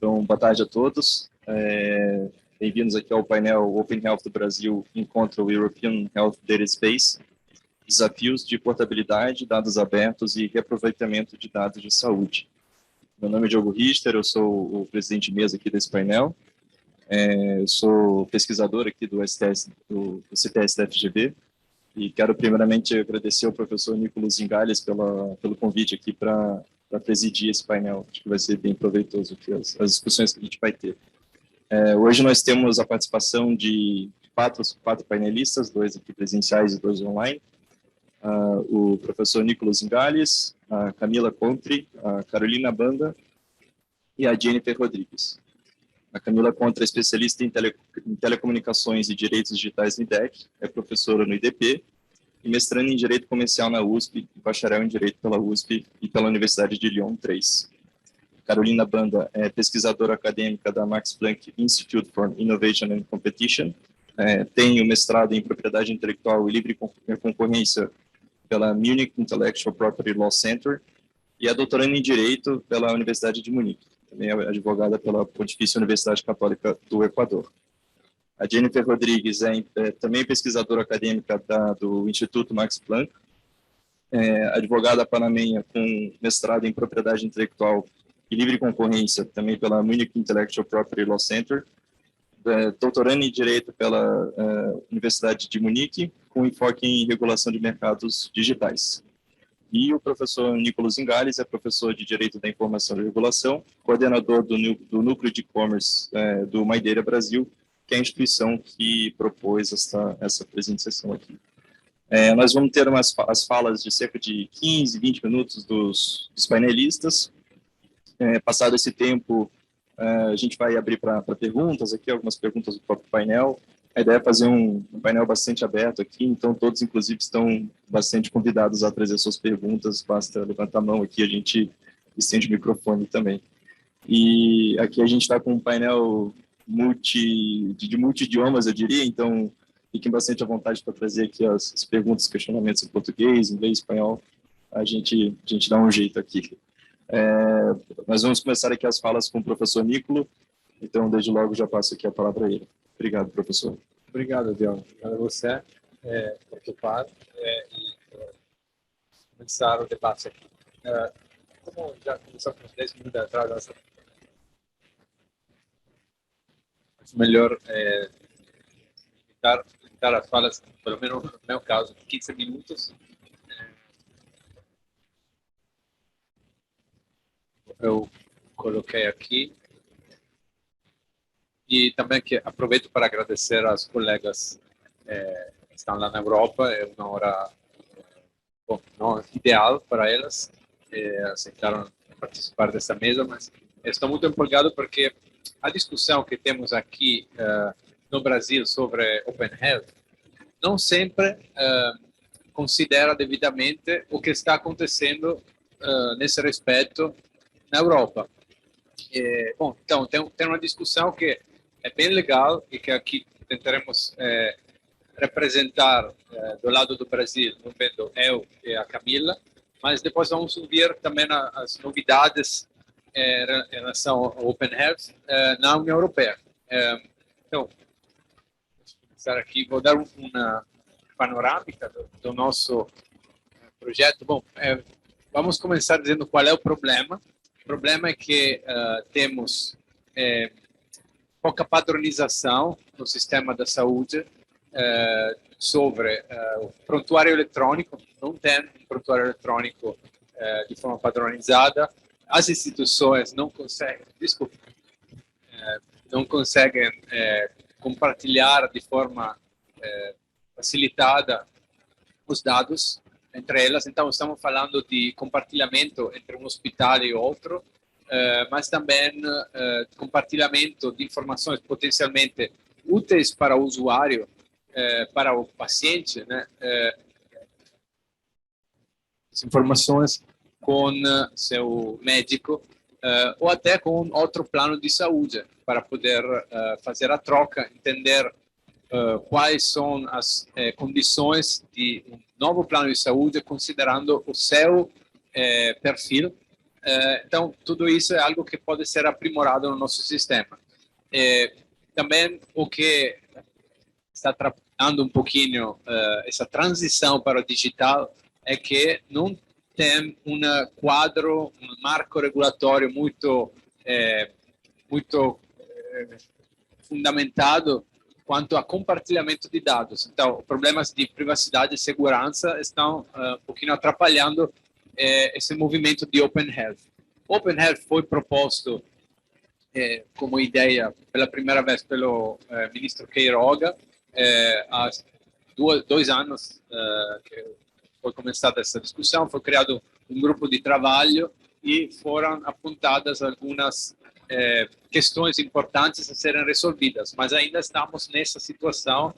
Então, boa tarde a todos. Bem-vindos aqui ao painel Open Health do Brasil encontra o European Health Data Space, desafios de portabilidade, dados abertos e reaproveitamento de dados de saúde. Meu nome é Diogo Richter, eu sou o presidente de mesa aqui desse painel. Eu sou pesquisador aqui do CTS da FGV e quero primeiramente agradecer ao professor Nicolas Zingales pelo convite aqui para presidir esse painel. Acho que vai ser bem proveitoso aqui as discussões que a gente vai ter. Hoje nós temos a participação de quatro painelistas, 2 aqui presenciais e 2 online. O professor Nicolas Zingales, a Camila Contri, a Carolina Banda e a Jennifer Rodrigues. A Camila Contri é especialista em telecomunicações e direitos digitais no IDEC, é professora no IDP e mestrando em Direito Comercial na USP, e bacharel em Direito pela USP e pela Universidade de Lyon 3. Carolina Banda é pesquisadora acadêmica da Max Planck Institute for Innovation and Competition, tem o mestrado em Propriedade Intelectual e Livre Concorrência pela Munich Intellectual Property Law Center e é doutoranda em Direito pela Universidade de Munique. Também é advogada pela Pontifícia Universidade Católica do Equador. A Jennifer Rodrigues é também pesquisadora acadêmica do Instituto Max Planck, advogada panamenha com mestrado em Propriedade Intelectual e Livre Concorrência, também pela Munich Intellectual Property Law Center, doutoranda em Direito pela Universidade de Munique, com enfoque em regulação de mercados digitais. E o professor Nicolas Zingales é professor de Direito da Informação e Regulação, coordenador do Núcleo de E-Commerce do Maideira Brasil, que é a instituição que propôs essa apresentação aqui. Nós vamos ter as falas de cerca de 15, 20 minutos dos painelistas. Passado esse tempo, a gente vai abrir para perguntas aqui, algumas perguntas do próprio painel. A ideia é fazer um painel bastante aberto aqui, então todos, inclusive, estão bastante convidados a trazer suas perguntas, basta levantar a mão aqui, a gente estende o microfone também. E aqui a gente está com um painel de multi-idiomas, eu diria, então fiquem bastante à vontade para trazer aqui as perguntas, questionamentos em português, inglês, espanhol, a gente dá um jeito aqui. Nós vamos começar aqui as falas com o professor Nicolas, então desde logo já passo aqui a palavra a ele. Obrigado, professor. Obrigado, Diogo. Obrigado a você por ocupar e começar o debate aqui. Como já começamos uns 10 minutos atrás, acho melhor limitar as falas, pelo menos no meu caso, 15 minutos. Eu coloquei aqui. E também aproveito para agradecer aos colegas que estão lá na Europa. É uma hora não ideal para elas, aceitaram participar dessa mesa, mas estou muito empolgado porque a discussão que temos aqui no Brasil sobre Open Health não sempre considera devidamente o que está acontecendo nesse respeito na Europa. Então, tem uma discussão que é bem legal e que aqui tentaremos representar do lado do Brasil, não vendo eu e a Camila, mas depois vamos ouvir também as novidades em relação ao Open Health na União Europeia. Então, vou começar aqui, vou dar uma panorâmica do nosso projeto. Bom, vamos começar dizendo qual é o problema. O problema é que temos pouca padronização no sistema da saúde sobre o prontuário eletrônico. Não tem um prontuário eletrônico de forma padronizada. As instituições não conseguem compartilhar de forma facilitada os dados entre elas. Então, estamos falando de compartilhamento entre um hospital e outro, mas também compartilhamento de informações potencialmente úteis para o usuário, para o paciente, né? As informações com seu médico ou até com outro plano de saúde, para poder fazer a troca, entender quais são as condições de um novo plano de saúde, considerando o seu perfil Então, tudo isso é algo que pode ser aprimorado no nosso sistema. Também o que está atrapalhando um pouquinho essa transição para o digital é que não tem um quadro, um marco regulatório muito fundamentado quanto a compartilhamento de dados. Então, problemas de privacidade e segurança estão um pouquinho atrapalhando esse movimento de Open Health. Open Health foi proposto como ideia pela primeira vez pelo ministro Queiroga há 2 anos que foi começada essa discussão, foi criado um grupo de trabalho e foram apontadas algumas questões importantes a serem resolvidas, mas ainda estamos nessa situação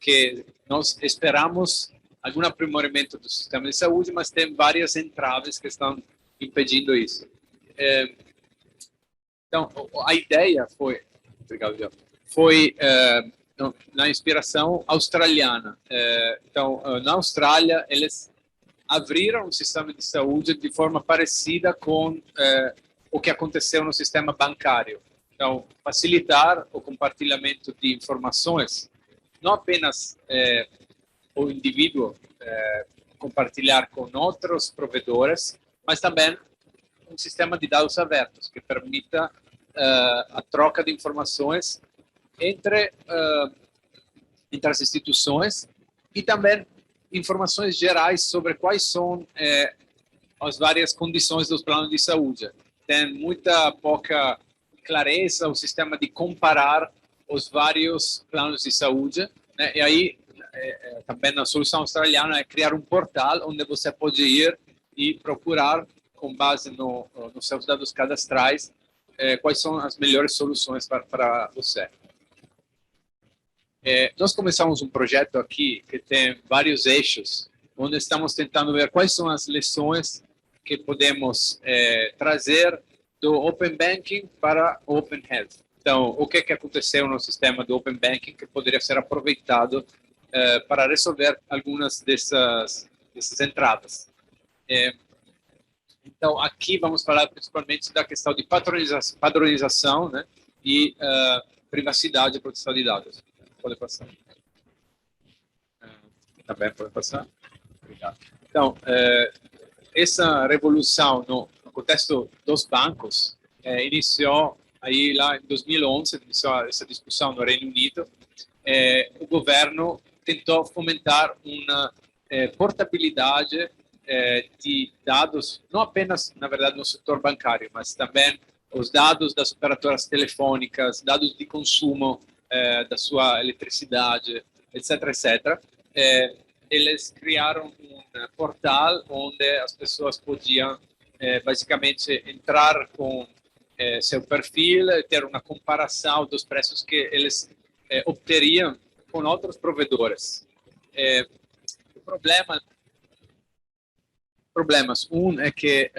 que nós esperamos algum aprimoramento do sistema de saúde, mas tem várias entraves que estão impedindo isso. Então, a ideia foi, obrigado, foi na inspiração australiana. Então, na Austrália, eles abriram um sistema de saúde de forma parecida com o que aconteceu no sistema bancário. Então, facilitar o compartilhamento de informações, não apenas o indivíduo compartilhar com outros provedores, mas também um sistema de dados abertos que permita a troca de informações entre as instituições e também informações gerais sobre quais são as várias condições dos planos de saúde. Tem muita pouca clareza o sistema de comparar os vários planos de saúde, né? E aí também a solução australiana é criar um portal onde você pode ir e procurar, com base nos seus dados cadastrais, quais são as melhores soluções para você. Nós começamos um projeto aqui que tem vários eixos, onde estamos tentando ver quais são as lições que podemos trazer do Open Banking para o Open Health. Então, o que aconteceu no sistema do Open Banking que poderia ser aproveitado para resolver algumas dessas entradas. Então, aqui vamos falar principalmente da questão de padronização, né, e privacidade e proteção de dados. Pode passar. Também pode passar. Obrigado. Então, essa revolução no contexto dos bancos iniciou aí lá em 2011, iniciou essa discussão no Reino Unido. O governo tentou fomentar uma portabilidade de dados, não apenas, na verdade, no setor bancário, mas também os dados das operadoras telefônicas, dados de consumo da sua eletricidade, etc., etc. Eles criaram um portal onde as pessoas podiam basicamente entrar com seu perfil, ter uma comparação dos preços que eles obteriam com outros provedores. Problemas. Um é que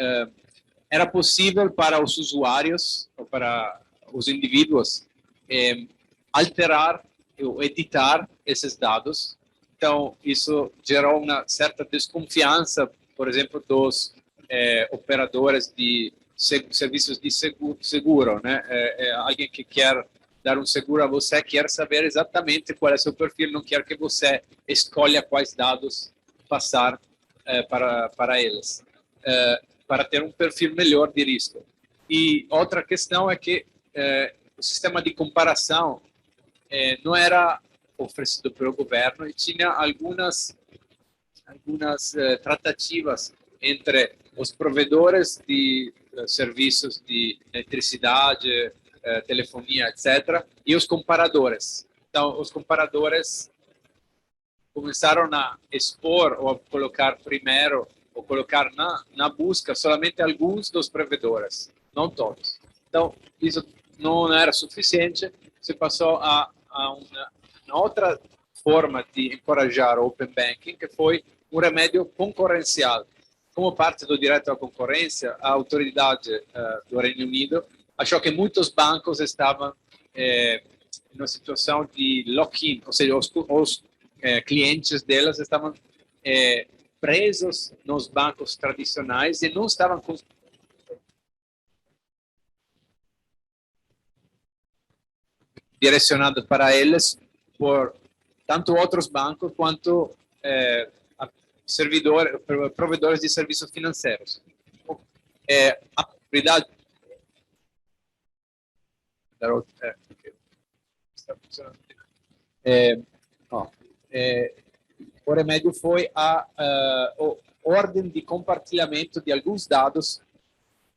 era possível para os usuários, ou para os indivíduos, alterar ou editar esses dados. Então, isso gerou uma certa desconfiança, por exemplo, dos operadores de serviços de seguro, né? Alguém que quer dar um seguro a você quer saber exatamente qual é seu perfil, não quer que você escolha quais dados passar para eles, para ter um perfil melhor de risco. E outra questão é que o sistema de comparação não era oferecido pelo governo e tinha algumas tratativas entre os provedores de serviços de eletricidade, telefonia, etc., e os comparadores. Então, os comparadores começaram a expor ou a colocar primeiro, ou colocar na busca somente alguns dos provedores, não todos. Então, isso não era suficiente, se passou a uma outra forma de encorajar o Open Banking, que foi um remédio concorrencial. Como parte do direito à concorrência, a autoridade do Reino Unido achou que muitos bancos estavam em uma situação de lock-in, ou seja, os clientes delas estavam presos nos bancos tradicionais e não estavam direcionados para eles por tanto outros bancos quanto provedores de serviços financeiros. A prioridade o remédio foi a ordem de compartilhamento de alguns dados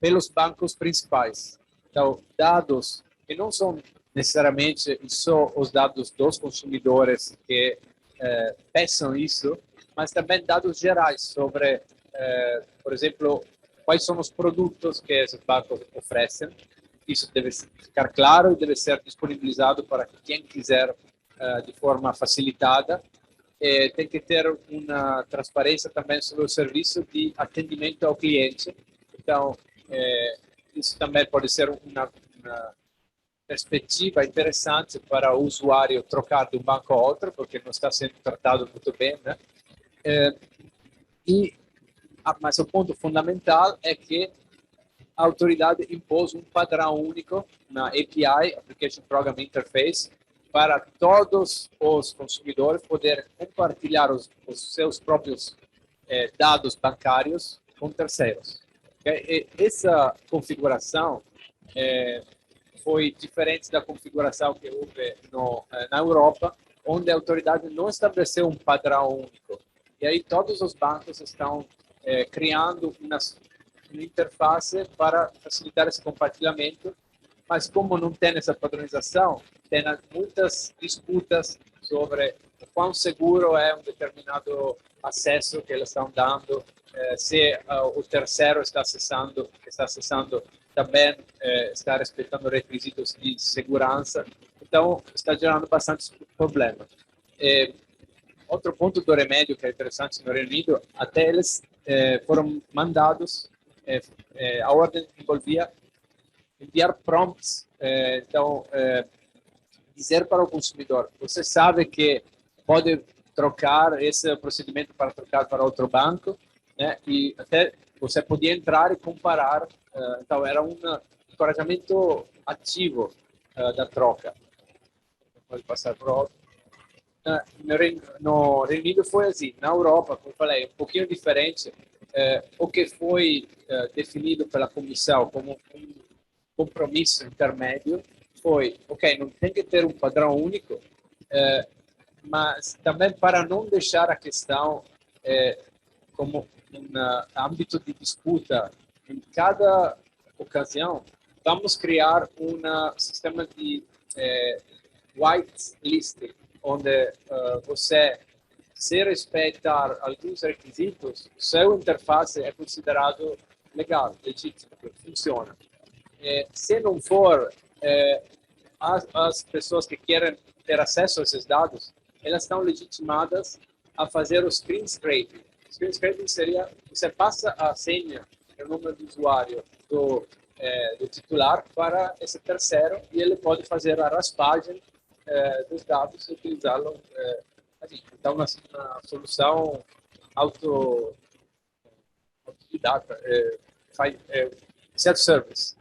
pelos bancos principais. Então, dados que não são necessariamente só os dados dos consumidores que peçam isso, mas também dados gerais sobre, por exemplo, quais são os produtos que esses bancos oferecem. Isso deve ficar claro e deve ser disponibilizado para quem quiser de forma facilitada. Tem que ter uma transparência também sobre o serviço de atendimento ao cliente. Então, isso também pode ser uma perspectiva interessante para o usuário trocar de um banco a outro, porque não está sendo tratado muito bem, né? Mas o ponto fundamental é que a autoridade impôs um padrão único na API, Application Program Interface, para todos os consumidores poderem compartilhar os seus próprios dados bancários com terceiros. Essa configuração foi diferente da configuração que houve na Europa, onde a autoridade não estabeleceu um padrão único. E aí todos os bancos estão criando uma interface para facilitar esse compartilhamento, mas como não tem essa padronização, tem muitas disputas sobre o quão seguro é um determinado acesso que eles estão dando, se o terceiro está acessando também está respeitando requisitos de segurança. Então, está gerando bastante problema. Outro ponto do remédio que é interessante no Reino Unido, até eles foram mandados, a ordem envolvia enviar prompts, então, dizer para o consumidor, você sabe que pode trocar esse procedimento para trocar para outro banco, né? E até você podia entrar e comparar, então era um encorajamento ativo da troca. Pode passar para outro. No Reino Unido foi assim, na Europa, como eu falei, um pouquinho diferente. O que foi definido pela Comissão como um compromisso intermédio foi, ok, não tem que ter um padrão único, mas também para não deixar a questão como um âmbito de disputa em cada ocasião, vamos criar um sistema de white listing, onde você, se respeitar alguns requisitos, seu interface é considerado legal, legítimo, funciona. Se não for, as pessoas que querem ter acesso a esses dados, elas estão legitimadas a fazer o screen scraping. Screen scraping seria, você passa a senha, o número de usuário do titular para esse terceiro e ele pode fazer a raspagem dos dados e utilizá-lo. Então, uma solução autodidata, self-service.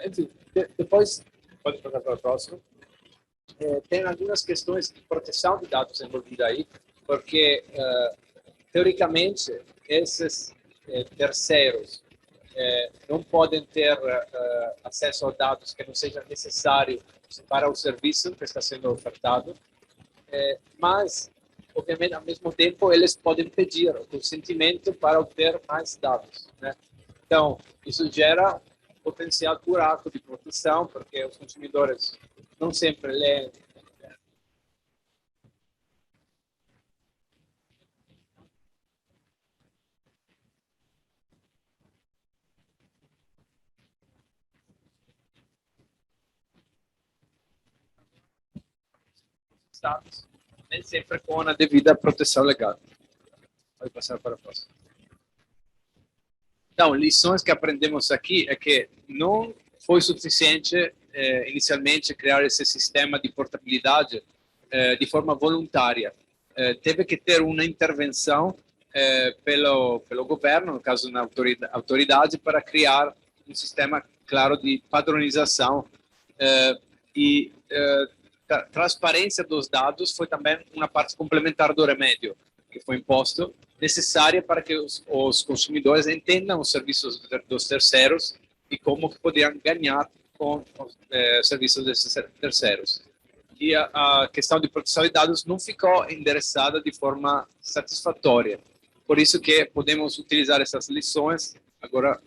Enfim, depois, pode passar para o próximo. Tem algumas questões de proteção de dados envolvidas aí, porque, teoricamente, esses terceiros não podem ter acesso a dados que não seja necessário para o serviço que está sendo ofertado, mas, obviamente, ao mesmo tempo, eles podem pedir o consentimento para obter mais dados, né? Então, isso gera potencial buraco de proteção, porque os consumidores não sempre leem. Dados, nem sempre com a devida proteção legal. Pode passar para a próxima. Então, lições que aprendemos aqui é que não foi suficiente inicialmente criar esse sistema de portabilidade de forma voluntária. Teve que ter uma intervenção pelo governo, no caso na autoridade, para criar um sistema claro de padronização e transparência dos dados foi também uma parte complementar do remédio que foi imposto, necessária para que os consumidores entendam os serviços dos terceiros e como que poderiam ganhar com os serviços desses terceiros. E a questão de proteção de dados não ficou endereçada de forma satisfatória. Por isso que podemos utilizar essas lições agora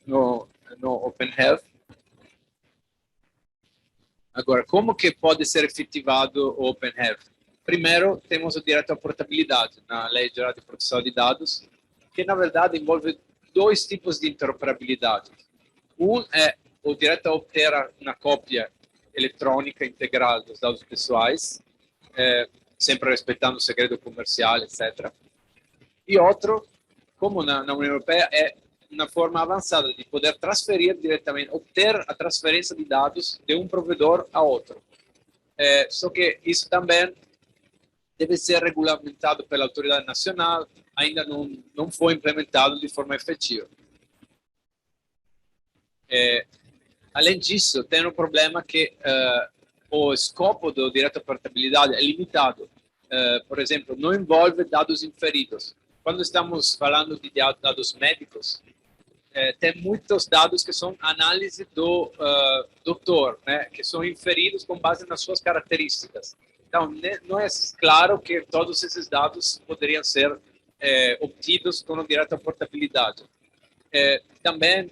no Open Health. Agora, como que pode ser efetivado o Open Health? Primeiro, temos o direito à portabilidade na Lei Geral de Proteção de Dados, que na verdade envolve dois tipos de interoperabilidade. Um é o direito a obter uma cópia eletrônica integral dos dados pessoais, sempre respeitando o segredo comercial, etc. E outro, como na União Europeia, é uma forma avançada de poder transferir diretamente, obter a transferência de dados de um provedor a outro. Só que isso também deve ser regulamentado pela autoridade nacional, ainda não foi implementado de forma efetiva. Além disso, tem um problema que o escopo do direito à portabilidade é limitado. Por exemplo, não envolve dados inferidos. Quando estamos falando de dados médicos, tem muitos dados que são análise do doutor, né, que são inferidos com base nas suas características. Então, não é claro que todos esses dados poderiam ser obtidos com o direito à portabilidade. Também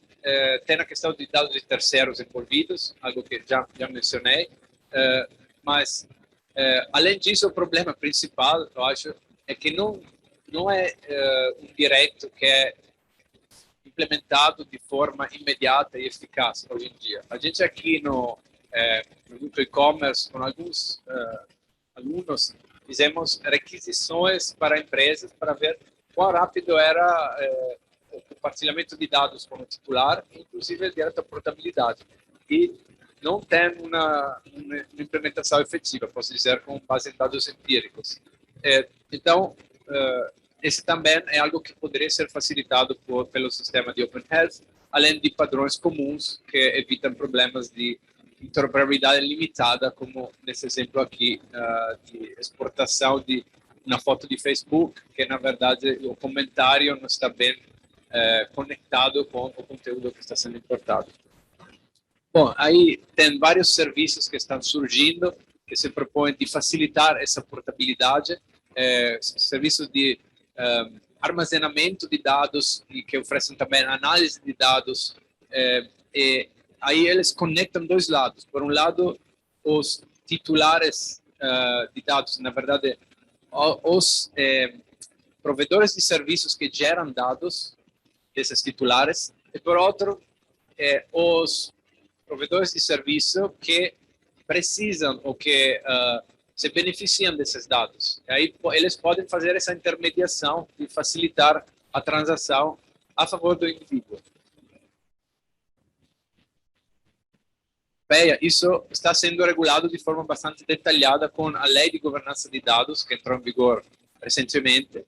tem a questão de dados de terceiros envolvidos, algo que já mencionei, mas além disso, o problema principal, eu acho, é que não é um direito que é implementado de forma imediata e eficaz hoje em dia. A gente aqui no e-commerce, com alguns alunos, fizemos requisições para empresas para ver quão rápido era o compartilhamento de dados com o titular, inclusive a direito à portabilidade. E não tem uma implementação efetiva, posso dizer, com base em dados empíricos. Então, esse também é algo que poderia ser facilitado pelo sistema de Open Health, além de padrões comuns que evitam problemas de interoperabilidade limitada, como nesse exemplo aqui de exportação de uma foto de Facebook, que na verdade o comentário não está bem conectado com o conteúdo que está sendo importado. Bom, aí tem vários serviços que estão surgindo, que se propõem de facilitar essa portabilidade, serviços de armazenamento de dados e que oferecem também análise de dados, e aí eles conectam dois lados. Por um lado, os titulares de dados, na verdade, os provedores de serviços que geram dados desses titulares, e por outro, os provedores de serviço que precisam ou que se beneficiam desses dados. E aí eles podem fazer essa intermediação e facilitar a transação a favor do indivíduo. Isso está sendo regulado de forma bastante detalhada com a Lei de Governança de Dados, que entrou em vigor recentemente.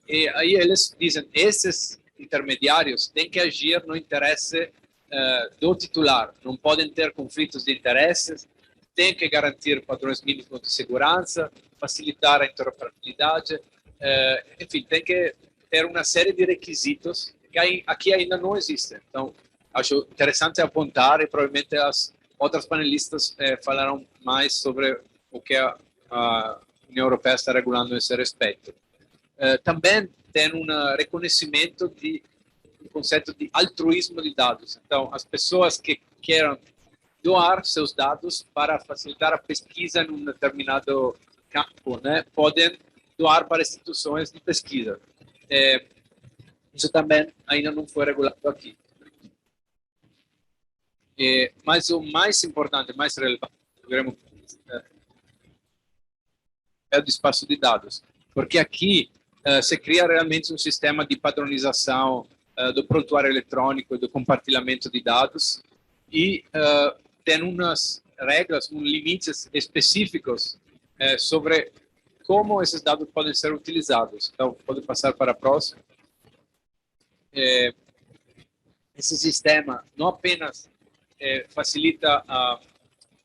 E aí eles dizem que esses intermediários têm que agir no interesse do titular, não podem ter conflitos de interesses, têm que garantir padrões mínimos de segurança, facilitar a interoperabilidade, enfim, tem que ter uma série de requisitos que aqui ainda não existem. Então, acho interessante apontar e provavelmente as outras panelistas falarão mais sobre o que a União Europeia está regulando nesse respeito. Também tem um reconhecimento do conceito de altruísmo de dados. Então, as pessoas que queiram doar seus dados para facilitar a pesquisa em um determinado campo, né, podem doar para instituições de pesquisa. Isso também ainda não foi regulado aqui. Mas o mais importante, mais relevante, é o espaço de dados, porque aqui se cria realmente um sistema de padronização do prontuário eletrônico, do compartilhamento de dados, e tem umas regras, limites específicos sobre como esses dados podem ser utilizados. Então, pode passar para a próxima. Esse sistema não apenas facilita a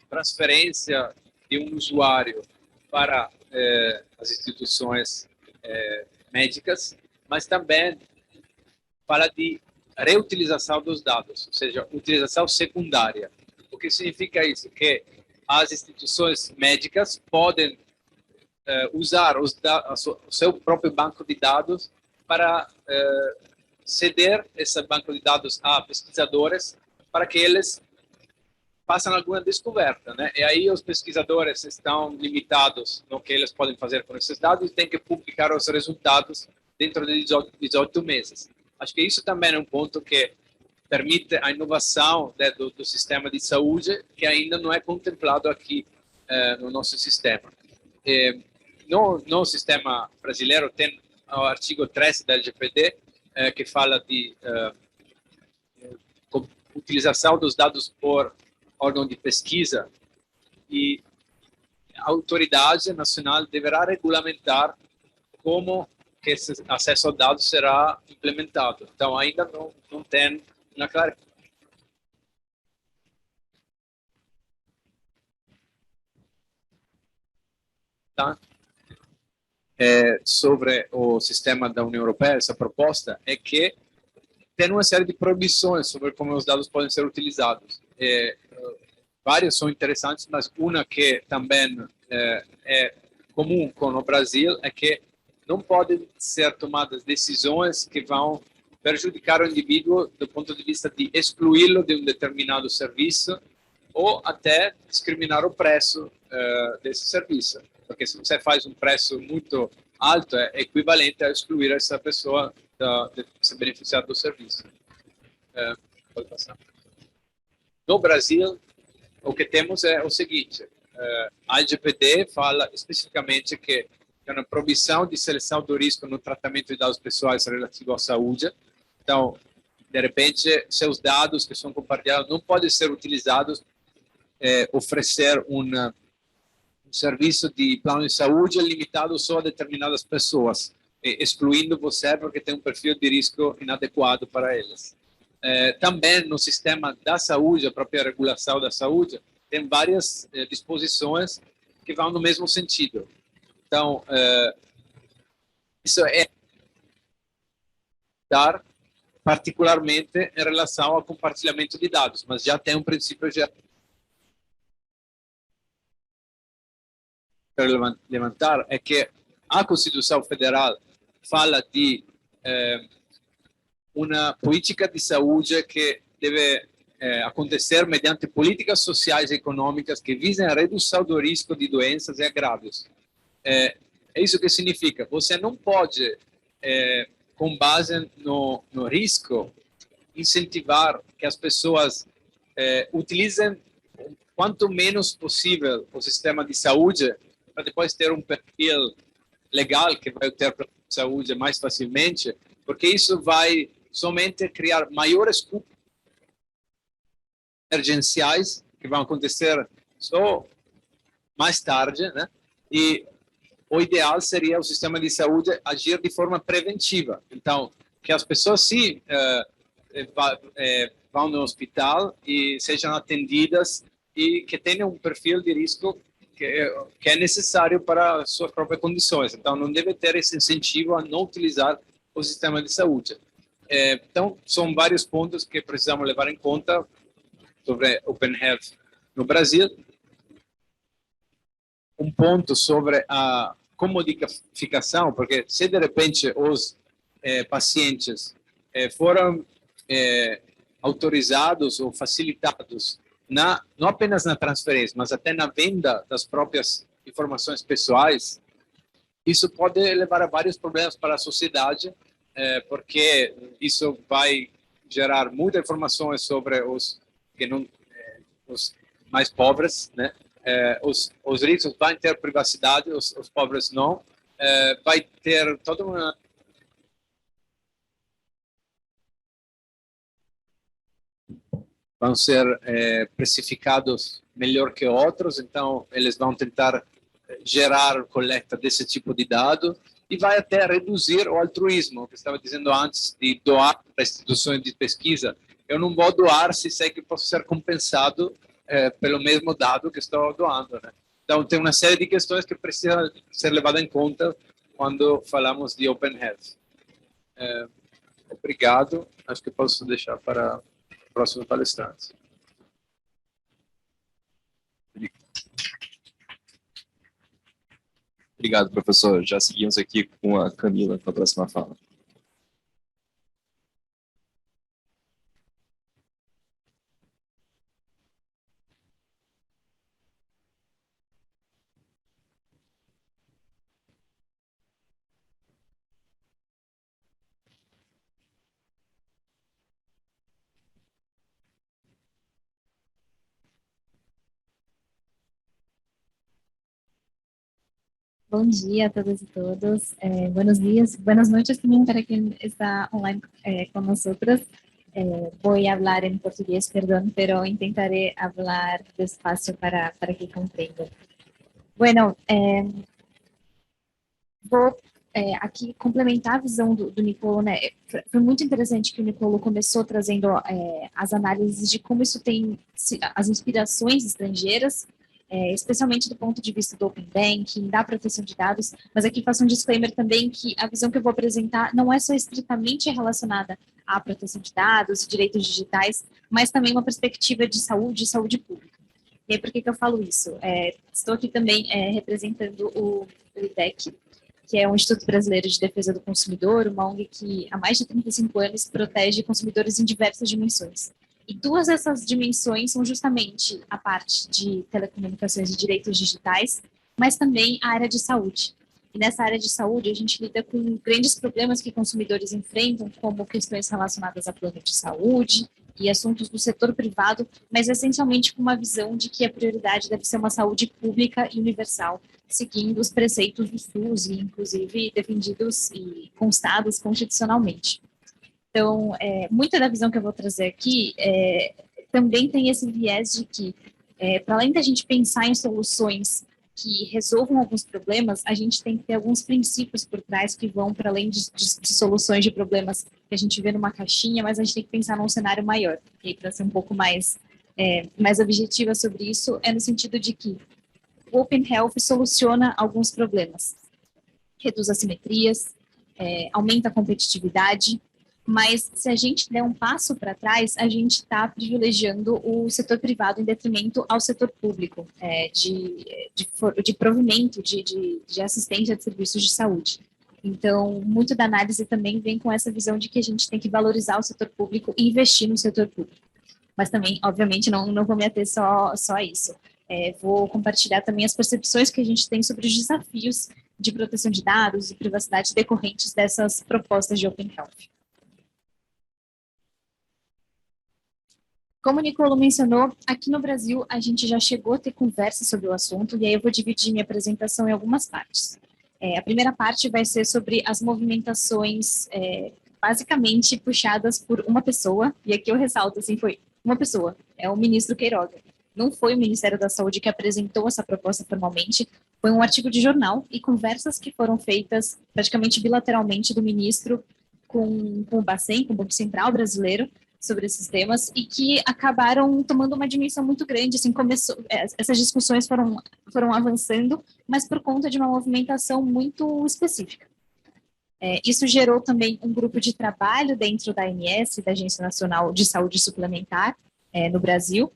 transferência de um usuário para as instituições médicas, mas também fala de reutilização dos dados, ou seja, utilização secundária. O que significa isso? Que as instituições médicas podem usar o seu próprio banco de dados para ceder esse banco de dados a pesquisadores para que eles façam alguma descoberta, né? E aí os pesquisadores estão limitados no que eles podem fazer com esses dados e têm que publicar os resultados dentro de 18 meses. Acho que isso também é um ponto que permite a inovação, né, do sistema de saúde, que ainda não é contemplado aqui no nosso sistema. No sistema brasileiro tem o artigo 13 da LGPD, que fala de utilização dos dados por órgão de pesquisa, e a autoridade nacional deverá regulamentar como que esse acesso a dados será implementado. Então, ainda não tem uma clareza. Tá? Sobre o sistema da União Europeia, essa proposta é que tem uma série de proibições sobre como os dados podem ser utilizados. Várias são interessantes, mas uma que também é comum com o Brasil é que não podem ser tomadas decisões que vão prejudicar o indivíduo do ponto de vista de excluí-lo de um determinado serviço ou até discriminar o preço desse serviço. Porque se você faz um preço muito alto, é equivalente a excluir essa pessoa de se beneficiar do serviço. Pode passar. No Brasil, o que temos é o seguinte: a LGPD fala especificamente que é uma proibição de seleção do risco no tratamento de dados pessoais relativos à saúde. Então, de repente, seus dados que são compartilhados não podem ser utilizados oferecer um serviço de plano de saúde limitado só a determinadas pessoas, excluindo você porque tem um perfil de risco inadequado para eles. Também no sistema da saúde, a própria regulação da saúde, tem várias disposições que vão no mesmo sentido. Então, isso é dar particularmente em relação ao compartilhamento de dados, mas já tem um princípio geral. Para levantar é que a Constituição Federal fala de uma política de saúde que deve acontecer mediante políticas sociais e econômicas que visem a redução do risco de doenças e agravos. É isso que significa. Você não pode, com base no risco, incentivar que as pessoas utilizem quanto menos possível o sistema de saúde para depois ter um perfil legal que vai ter saúde mais facilmente, porque isso vai somente criar maiores custos emergenciais que vão acontecer só mais tarde, né? E o ideal seria o sistema de saúde agir de forma preventiva. Então, que as pessoas se vão no hospital e sejam atendidas e que tenham um perfil de risco que é necessário para suas próprias condições. Então, não deve ter esse incentivo a não utilizar o sistema de saúde. Então, são vários pontos que precisamos levar em conta sobre Open Health no Brasil. Um ponto sobre a comodificação, porque se de repente os pacientes foram autorizados ou facilitados não apenas na transferência, mas até na venda das próprias informações pessoais, isso pode levar a vários problemas para a sociedade, porque isso vai gerar muitas informações sobre os mais pobres, né? Os ricos vão ter privacidade, os pobres não. Vai ter toda uma vão ser precificados melhor que outros, então eles vão tentar gerar coleta desse tipo de dado e vai até reduzir o altruísmo, que eu estava dizendo antes, de doar para instituições de pesquisa. Eu não vou doar se sei que posso ser compensado pelo mesmo dado que estou doando, né? Então, tem uma série de questões que precisam ser levadas em conta quando falamos de Open Health. Obrigado. Acho que posso deixar para o próximo palestrante. Obrigado, professor. Já seguimos aqui com a Camila com a próxima fala. Bom dia a todas e todos. Buenos días, buenas noches también para quien está online con nosotros. Voy a hablar en portugués, perdón, pero intentaré hablar despacio para que comprendan. Bueno, vou aqui complementar a visão do Nicolo, né? Foi muito interessante que o Nicolo começou trazendo as análises de como isso tem as inspirações estrangeiras, especialmente do ponto de vista do Open Banking, da proteção de dados, mas aqui faço um disclaimer também que a visão que eu vou apresentar não é só estritamente relacionada à proteção de dados e direitos digitais, mas também uma perspectiva de saúde pública. E aí, por que eu falo isso? Estou aqui também representando o IDEC, que é o Instituto Brasileiro de Defesa do Consumidor, uma ONG que há mais de 35 anos protege consumidores em diversas dimensões. E duas dessas dimensões são justamente a parte de telecomunicações e direitos digitais, mas também a área de saúde. E nessa área de saúde, a gente lida com grandes problemas que consumidores enfrentam, como questões relacionadas a plano de saúde e assuntos do setor privado, mas essencialmente com uma visão de que a prioridade deve ser uma saúde pública e universal, seguindo os preceitos do SUS e, inclusive, defendidos e constados constitucionalmente. Então, muita da visão que eu vou trazer aqui também tem esse viés de que, para além da gente pensar em soluções que resolvam alguns problemas, a gente tem que ter alguns princípios por trás que vão para além de soluções de problemas que a gente vê numa caixinha, mas a gente tem que pensar num cenário maior. E para ser um pouco mais objetiva sobre isso, é no sentido de que o Open Health soluciona alguns problemas. Reduz assimetrias, aumenta a competitividade, mas se a gente der um passo para trás, a gente está privilegiando o setor privado em detrimento ao setor público, de provimento, de assistência de serviços de saúde. Então, muito da análise também vem com essa visão de que a gente tem que valorizar o setor público e investir no setor público. Mas também, obviamente, não vou me ater só a isso. Vou compartilhar também as percepções que a gente tem sobre os desafios de proteção de dados e privacidade decorrentes dessas propostas de Open Health. Como o Nicolo mencionou, aqui no Brasil a gente já chegou a ter conversa sobre o assunto, e aí eu vou dividir minha apresentação em algumas partes. A primeira parte vai ser sobre as movimentações basicamente puxadas por uma pessoa, e aqui eu ressalto, assim, foi uma pessoa, é o ministro Queiroga. Não foi o Ministério da Saúde que apresentou essa proposta formalmente, foi um artigo de jornal e conversas que foram feitas praticamente bilateralmente do ministro com o Bacen, com o Banco Central brasileiro, sobre esses temas, e que acabaram tomando uma dimensão muito grande, assim, essas discussões foram avançando, mas por conta de uma movimentação muito específica. Isso gerou também um grupo de trabalho dentro da ANS, da Agência Nacional de Saúde Suplementar, no Brasil,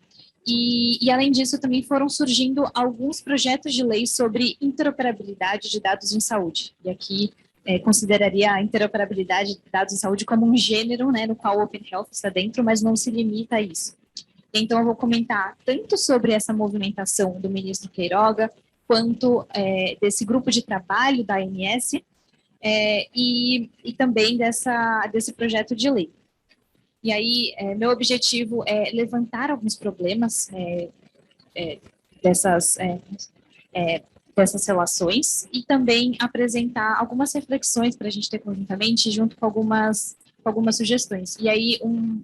e além disso também foram surgindo alguns projetos de lei sobre interoperabilidade de dados em saúde, e aqui consideraria a interoperabilidade de dados em saúde como um gênero, né, no qual o Open Health está dentro, mas não se limita a isso. Então, eu vou comentar tanto sobre essa movimentação do ministro Queiroga, quanto desse grupo de trabalho da ANS, e também desse projeto de lei. E aí, meu objetivo é levantar alguns problemas dessas relações e também apresentar algumas reflexões para a gente ter conjuntamente, junto com algumas sugestões. E aí, um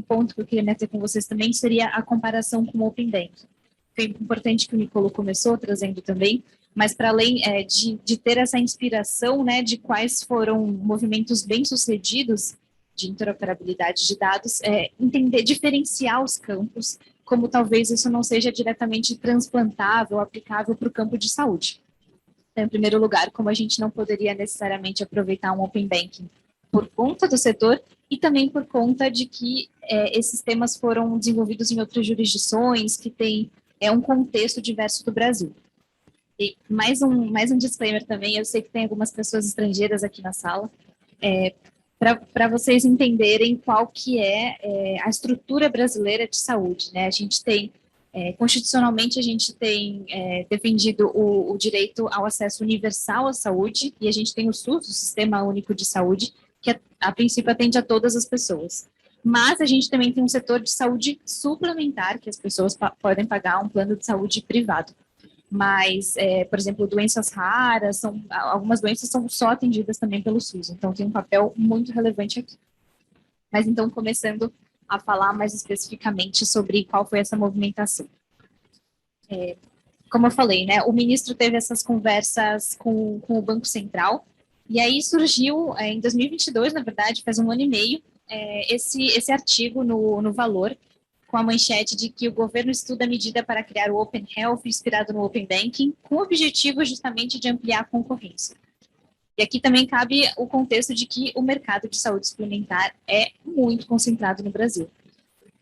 ponto que eu queria meter com vocês também seria a comparação com o Open Banking. Foi importante que o Nicolo começou trazendo também, mas para além de ter essa inspiração, né, de quais foram movimentos bem-sucedidos de interoperabilidade de dados, entender, diferenciar os campos, como talvez isso não seja diretamente transplantável, aplicável para o campo de saúde. Então, em primeiro lugar, como a gente não poderia necessariamente aproveitar um Open Banking por conta do setor e também por conta de que esses temas foram desenvolvidos em outras jurisdições, que tem um contexto diverso do Brasil. E mais um disclaimer também, eu sei que tem algumas pessoas estrangeiras aqui na sala, para vocês entenderem qual que é a estrutura brasileira de saúde, né? A gente tem, constitucionalmente, a gente tem defendido o direito ao acesso universal à saúde, e a gente tem o SUS, o Sistema Único de Saúde, que a princípio atende a todas as pessoas. Mas a gente também tem um setor de saúde suplementar, que as pessoas podem pagar um plano de saúde privado. Mas, por exemplo, doenças raras, algumas doenças são só atendidas também pelo SUS, então tem um papel muito relevante aqui. Mas então, começando a falar mais especificamente sobre qual foi essa movimentação. Como eu falei, né, o ministro teve essas conversas com o Banco Central, e aí surgiu, em 2022, na verdade, faz um ano e meio, esse artigo no Valor, com a manchete de que o governo estuda a medida para criar o Open Health inspirado no Open Banking, com o objetivo justamente de ampliar a concorrência. E aqui também cabe o contexto de que o mercado de saúde suplementar é muito concentrado no Brasil,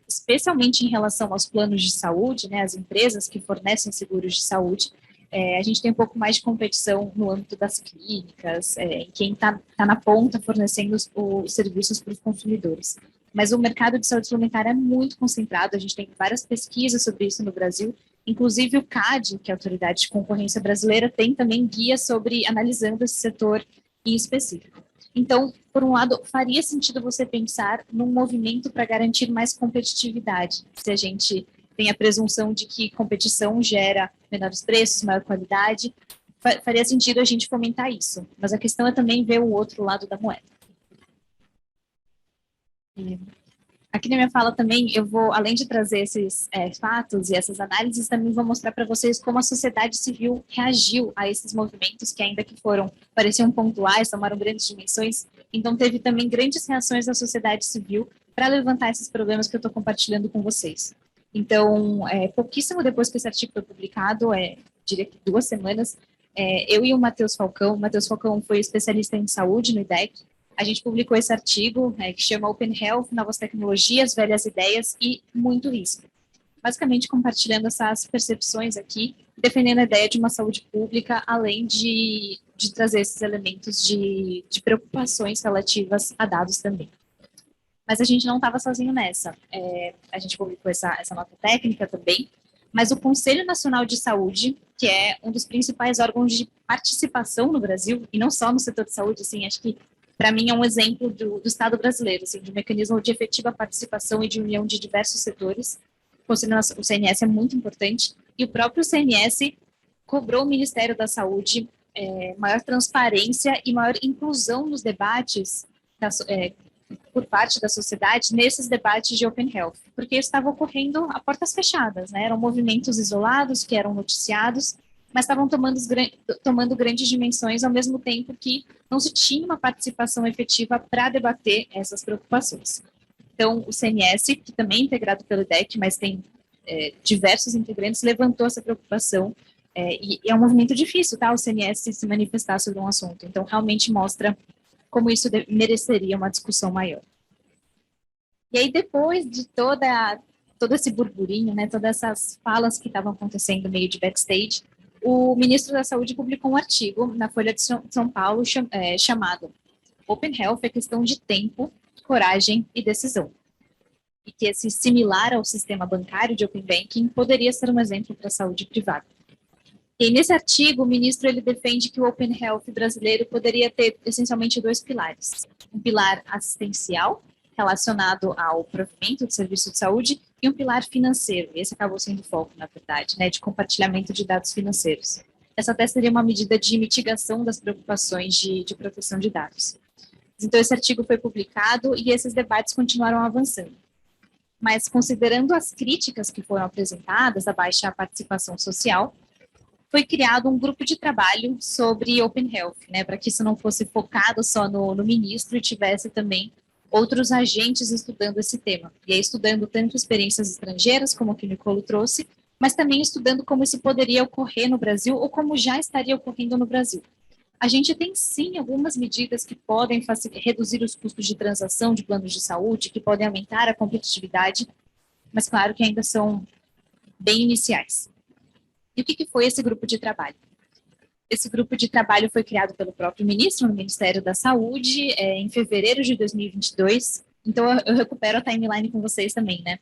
especialmente em relação aos planos de saúde, né, as empresas que fornecem seguros de saúde. A gente tem um pouco mais de competição no âmbito das clínicas, quem está na ponta fornecendo os serviços para os consumidores. Mas o mercado de saúde suplementar é muito concentrado, a gente tem várias pesquisas sobre isso no Brasil, inclusive o CADE, que é a Autoridade de Concorrência Brasileira, tem também guias sobre analisando esse setor em específico. Então, por um lado, faria sentido você pensar num movimento para garantir mais competitividade, se a gente tem a presunção de que competição gera menores preços, maior qualidade, faria sentido a gente fomentar isso. Mas a questão é também ver o outro lado da moeda. Aqui na minha fala também, eu vou, além de trazer esses fatos e essas análises, também vou mostrar para vocês como a sociedade civil reagiu a esses movimentos que ainda que pareciam pontuais, tomaram grandes dimensões, então teve também grandes reações da sociedade civil para levantar esses problemas que eu estou compartilhando com vocês. Então, pouquíssimo depois que esse artigo foi publicado, diria que 2 semanas, eu e o Matheus Falcão foi especialista em saúde no IDEC, a gente publicou esse artigo, que chama Open Health, Novas Tecnologias, Velhas Ideias e Muito Risco. Basicamente compartilhando essas percepções aqui, defendendo a ideia de uma saúde pública, além de trazer esses elementos de preocupações relativas a dados também. Mas a gente não estava sozinho nessa. A gente publicou essa nota técnica também, mas o Conselho Nacional de Saúde, que é um dos principais órgãos de participação no Brasil, e não só no setor de saúde, assim, acho que para mim é um exemplo do Estado brasileiro, assim, de um mecanismo de efetiva participação e de união de diversos setores. O CNS é muito importante, e o próprio CNS cobrou o Ministério da Saúde maior transparência e maior inclusão nos debates por parte da sociedade nesses debates de Open Health, porque isso estava ocorrendo a portas fechadas, né? Eram movimentos isolados que eram noticiados, mas estavam tomando grandes dimensões ao mesmo tempo que não se tinha uma participação efetiva para debater essas preocupações. Então, o CNS, que também é integrado pelo IDEC, mas tem diversos integrantes, levantou essa preocupação, e é um movimento difícil, tá? O CNS se manifestar sobre um assunto, então realmente mostra como isso mereceria uma discussão maior. E aí, depois de todo esse burburinho, né, todas essas falas que estavam acontecendo meio de backstage, o ministro da Saúde publicou um artigo na Folha de São Paulo chamado Open Health é questão de tempo, coragem e decisão. E que esse similar ao sistema bancário de Open Banking poderia ser um exemplo para a saúde privada. E nesse artigo, o ministro ele defende que o Open Health brasileiro poderia ter essencialmente 2 pilares. Um pilar assistencial, relacionado ao provimento de serviço de saúde, e um pilar financeiro. Esse acabou sendo o foco, na verdade, né, de compartilhamento de dados financeiros. Essa até seria uma medida de mitigação das preocupações de proteção de dados. Então, esse artigo foi publicado e esses debates continuaram avançando. Mas, considerando as críticas que foram apresentadas à baixa participação social, foi criado um grupo de trabalho sobre Open Health, né, para que isso não fosse focado só no ministro e tivesse também outros agentes estudando esse tema. E aí estudando tanto experiências estrangeiras, como o que o Nicolo trouxe, mas também estudando como isso poderia ocorrer no Brasil ou como já estaria ocorrendo no Brasil. A gente tem sim algumas medidas que podem reduzir os custos de transação de planos de saúde, que podem aumentar a competitividade, mas claro que ainda são bem iniciais. E o que foi esse grupo de trabalho? Esse grupo de trabalho foi criado pelo próprio ministro, no Ministério da Saúde, em fevereiro de 2022. Então, eu recupero a timeline com vocês também, né?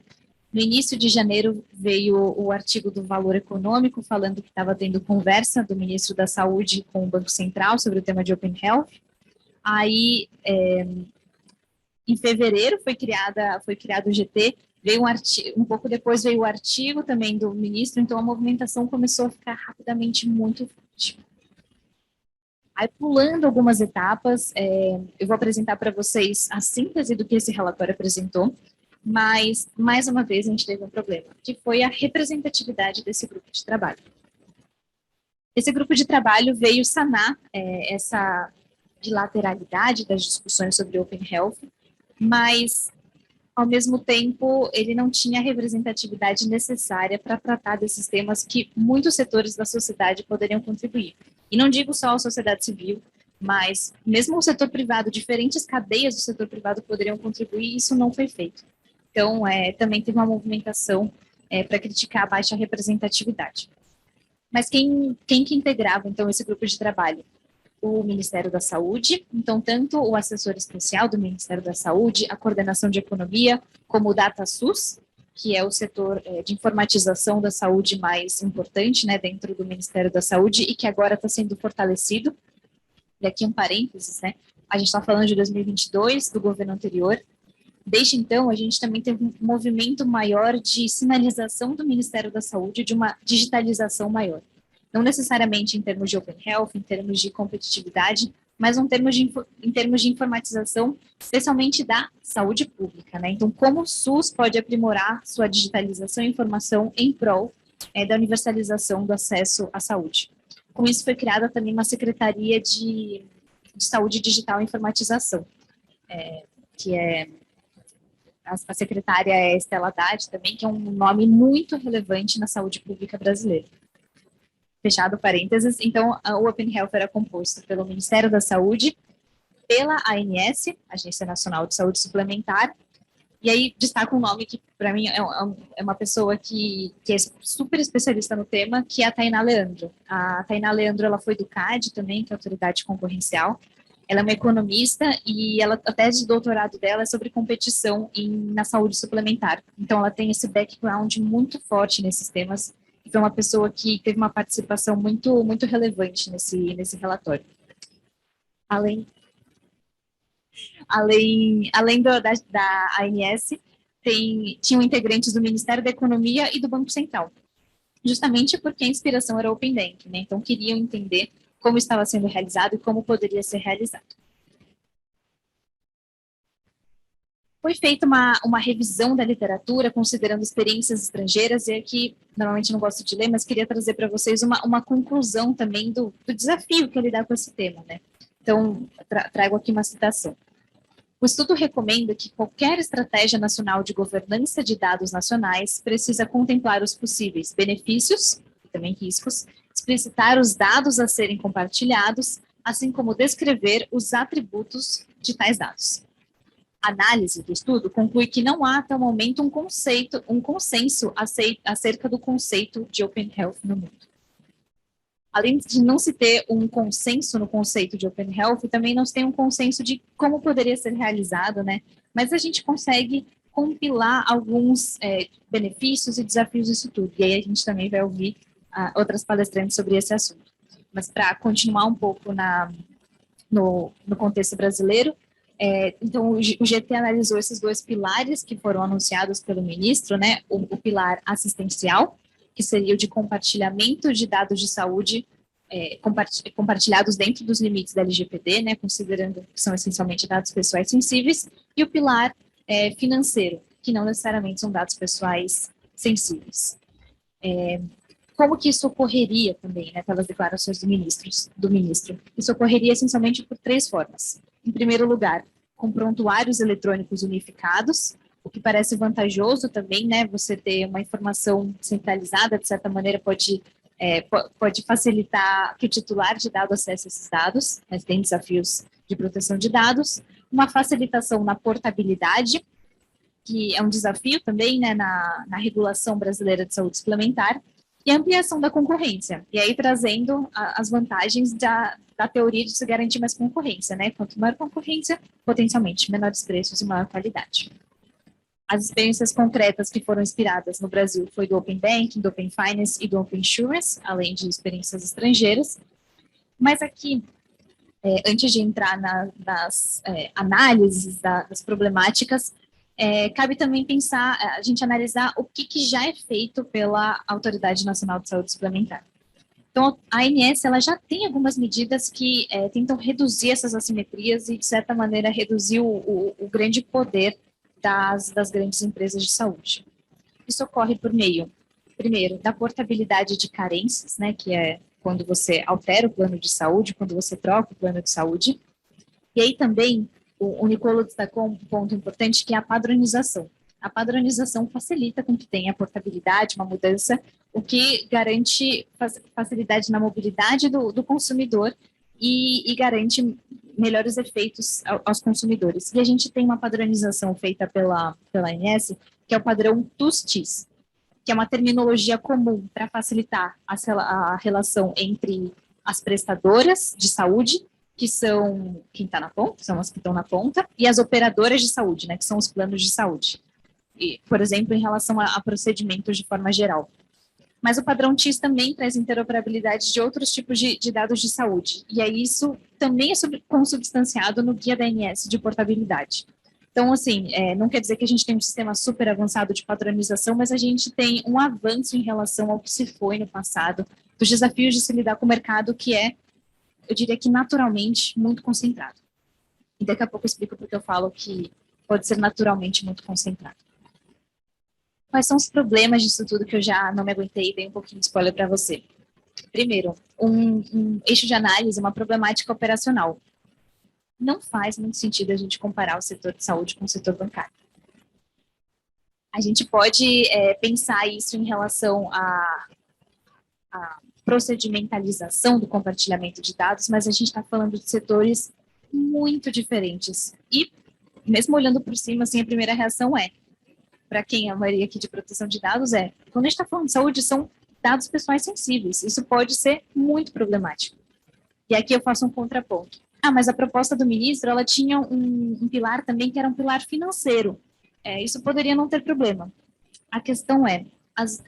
No início de janeiro veio o artigo do Valor Econômico, falando que estava tendo conversa do ministro da Saúde com o Banco Central sobre o tema de Open Health. Aí, em fevereiro, foi criado o GT, veio um pouco depois veio o artigo também do ministro, então a movimentação começou a ficar rapidamente muito forte. Aí, pulando algumas etapas, eu vou apresentar para vocês a síntese do que esse relatório apresentou, mas, mais uma vez, a gente teve um problema, que foi a representatividade desse grupo de trabalho. Esse grupo de trabalho veio sanar essa bilateralidade das discussões sobre Open Health, mas, ao mesmo tempo, ele não tinha a representatividade necessária para tratar desses temas que muitos setores da sociedade poderiam contribuir. E não digo só a sociedade civil, mas mesmo o setor privado, diferentes cadeias do setor privado poderiam contribuir, e isso não foi feito. Então, também teve uma movimentação para criticar a baixa representatividade. Mas quem que integrava, então, esse grupo de trabalho? O Ministério da Saúde, então tanto o assessor especial do Ministério da Saúde, a coordenação de economia, como o DataSUS, que é o setor de informatização da saúde mais importante, né, dentro do Ministério da Saúde e que agora está sendo fortalecido. E aqui um parênteses, né, a gente está falando de 2022, do governo anterior. Desde então, a gente também teve um movimento maior de sinalização do Ministério da Saúde, de uma digitalização maior. Não necessariamente em termos de Open Health, em termos de competitividade, mas em termos de informatização, especialmente da saúde pública, né? Então, como o SUS pode aprimorar sua digitalização e informação em prol da universalização do acesso à saúde. Com isso, foi criada também uma Secretaria de Saúde Digital e Informatização, que é a secretária é Estela Haddad também, que é um nome muito relevante na saúde pública brasileira. Fechado parênteses, então o Open Health era composto pelo Ministério da Saúde, pela ANS, Agência Nacional de Saúde Suplementar, e aí destaca um nome que para mim é uma pessoa que é super especialista no tema, que é a Tainá Leandro. A Tainá Leandro, ela foi do CAD também, que é a Autoridade Concorrencial, ela é uma economista e a tese de doutorado dela é sobre competição na saúde suplementar, então ela tem esse background muito forte nesses temas, foi uma pessoa que teve uma participação muito, muito relevante nesse relatório. Além da ANS, tinham integrantes do Ministério da Economia e do Banco Central, justamente porque a inspiração era Open Banking, né? Então queriam entender como estava sendo realizado e como poderia ser realizado. Foi feita uma revisão da literatura, considerando experiências estrangeiras, e aqui, normalmente não gosto de ler, mas queria trazer para vocês uma conclusão também do desafio que é lidar com esse tema, né? Então, trago aqui uma citação. O estudo recomenda que qualquer estratégia nacional de governança de dados nacionais precisa contemplar os possíveis benefícios, e também riscos, explicitar os dados a serem compartilhados, assim como descrever os atributos de tais dados. A análise do estudo conclui que não há, até o momento, um consenso acerca do conceito de Open Health no mundo. Além de não se ter um consenso no conceito de Open Health, também não se tem um consenso de como poderia ser realizado, né? Mas a gente consegue compilar alguns benefícios e desafios disso tudo. E aí a gente também vai ouvir outras palestrantes sobre esse assunto. Mas para continuar um pouco no contexto brasileiro, então, o GT analisou esses dois pilares que foram anunciados pelo ministro, né? O pilar assistencial, que seria o de compartilhamento de dados de saúde compartilhados dentro dos limites da LGPD, né? Considerando que são essencialmente dados pessoais sensíveis, e o pilar financeiro, que não necessariamente são dados pessoais sensíveis. como que isso ocorreria também, né, pelas declarações do ministro? Isso ocorreria essencialmente por 3 formas. Em primeiro lugar, com prontuários eletrônicos unificados, o que parece vantajoso também, né, você ter uma informação centralizada, de certa maneira pode facilitar que o titular de dado acesse esses dados, mas tem desafios de proteção de dados, uma facilitação na portabilidade, que é um desafio também, né, na regulação brasileira de saúde suplementar, e a ampliação da concorrência, e aí trazendo as vantagens da teoria de se garantir mais concorrência, né, quanto maior concorrência, potencialmente menores preços e maior qualidade. As experiências concretas que foram inspiradas no Brasil foi do Open Banking, do Open Finance e do Open Insurance, além de experiências estrangeiras. Mas aqui, antes de entrar nas análises das problemáticas, cabe também pensar, a gente analisar o que já é feito pela Autoridade Nacional de Saúde Suplementar. Então, a ANS ela já tem algumas medidas que tentam reduzir essas assimetrias e, de certa maneira, reduzir o grande poder das grandes empresas de saúde. Isso ocorre por meio, primeiro, da portabilidade de carências, né, que é quando você altera o plano de saúde, quando você troca o plano de saúde. E aí também, o Nicolo destacou um ponto importante, que é a padronização. A padronização facilita com que tenha portabilidade, uma mudança, o que garante facilidade na mobilidade do consumidor e garante melhores efeitos aos consumidores. E a gente tem uma padronização feita pela ANS, que é o padrão TUS-TIS, que é uma terminologia comum para facilitar a relação entre as prestadoras de saúde, que são quem está na ponta, são as que estão na ponta, e as operadoras de saúde, né, que são os planos de saúde. E, por exemplo, em relação a procedimentos de forma geral. Mas o padrão TIS também traz interoperabilidade de outros tipos de dados de saúde. E aí isso também é consubstanciado no guia da ANS de portabilidade. Então, assim, não quer dizer que a gente tem um sistema super avançado de padronização, mas a gente tem um avanço em relação ao que se foi no passado, dos desafios de se lidar com o mercado que eu diria que naturalmente muito concentrado. E daqui a pouco eu explico porque eu falo que pode ser naturalmente muito concentrado. Quais são os problemas disso tudo que eu já não me aguentei e dei um pouquinho de spoiler para você? Primeiro, um eixo de análise, uma problemática operacional. Não faz muito sentido a gente comparar o setor de saúde com o setor bancário. A gente pode pensar isso em relação à procedimentalização do compartilhamento de dados, mas a gente está falando de setores muito diferentes. E, mesmo olhando por cima, assim, a primeira reação para quem é a maioria aqui de proteção de dados quando a gente está falando de saúde, são dados pessoais sensíveis. Isso pode ser muito problemático. E aqui eu faço um contraponto. Mas a proposta do ministro, ela tinha um pilar também que era um pilar financeiro. Isso poderia não ter problema. A questão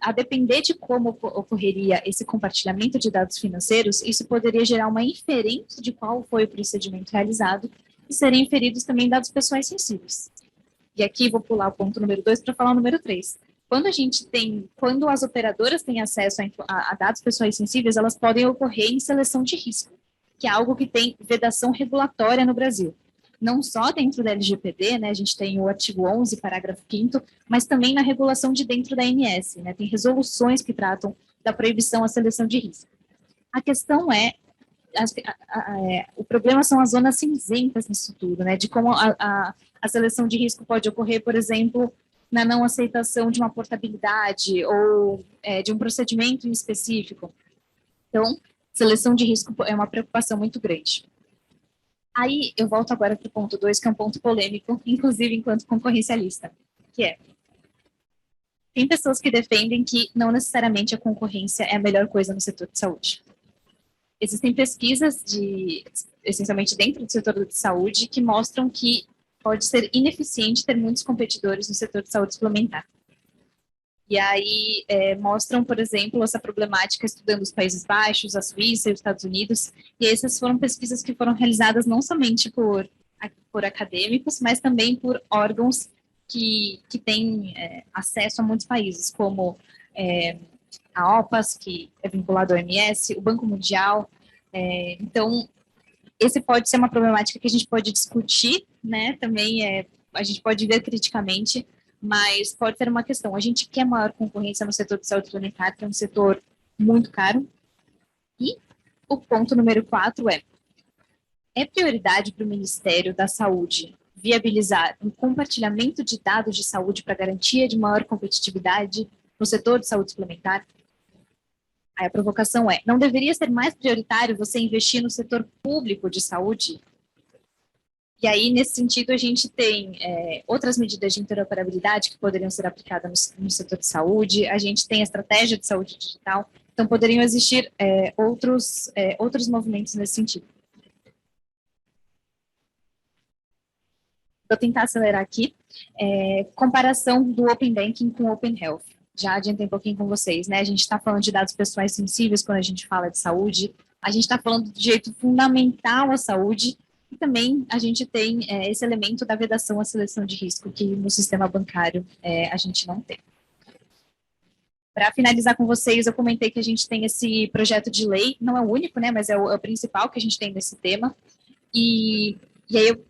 a depender de como ocorreria esse compartilhamento de dados financeiros, isso poderia gerar uma inferência de qual foi o procedimento realizado e seriam inferidos também dados pessoais sensíveis. E aqui vou pular o ponto número 2 para falar o número 3. Quando as operadoras têm acesso a dados pessoais sensíveis, elas podem ocorrer em seleção de risco, que é algo que tem vedação regulatória no Brasil. Não só dentro da LGPD, né, a gente tem o artigo 11, parágrafo 5º, mas também na regulação de dentro da ANS, né, tem resoluções que tratam da proibição à seleção de risco. A questão o problema são as zonas cinzentas nisso tudo, né, de como a seleção de risco pode ocorrer, por exemplo, na não aceitação de uma portabilidade ou de um procedimento em específico. Então, seleção de risco é uma preocupação muito grande. Aí, eu volto agora para o ponto 2, que é um ponto polêmico, inclusive enquanto concorrencialista, que tem pessoas que defendem que não necessariamente a concorrência é a melhor coisa no setor de saúde. Existem pesquisas, essencialmente dentro do setor de saúde, que mostram que pode ser ineficiente ter muitos competidores no setor de saúde suplementar. E aí mostram, por exemplo, essa problemática estudando os Países Baixos, a Suíça e os Estados Unidos, e essas foram pesquisas que foram realizadas não somente por acadêmicos, mas também por órgãos que têm acesso a muitos países, como a OPAS, que é vinculado ao OMS, o Banco Mundial. Então, esse pode ser uma problemática que a gente pode discutir, né? Também a gente pode ver criticamente, mas pode ser uma questão. A gente quer maior concorrência no setor de saúde suplementar, que é um setor muito caro. E o ponto número 4 é prioridade para o Ministério da Saúde viabilizar um compartilhamento de dados de saúde para garantia de maior competitividade no setor de saúde suplementar? Aí a provocação não deveria ser mais prioritário você investir no setor público de saúde? E aí, nesse sentido, a gente tem outras medidas de interoperabilidade que poderiam ser aplicadas no setor de saúde, a gente tem a estratégia de saúde digital, então poderiam existir outros movimentos nesse sentido. Vou tentar acelerar aqui. Comparação do Open Banking com o Open Health. Já adiantei um pouquinho com vocês, né? A gente está falando de dados pessoais sensíveis quando a gente fala de saúde, a gente está falando do direito fundamental à saúde, e também a gente tem esse elemento da vedação à seleção de risco, que no sistema bancário a gente não tem. Para finalizar com vocês, eu comentei que a gente tem esse projeto de lei, não é o único, né, mas é o principal que a gente tem nesse tema, e aí eu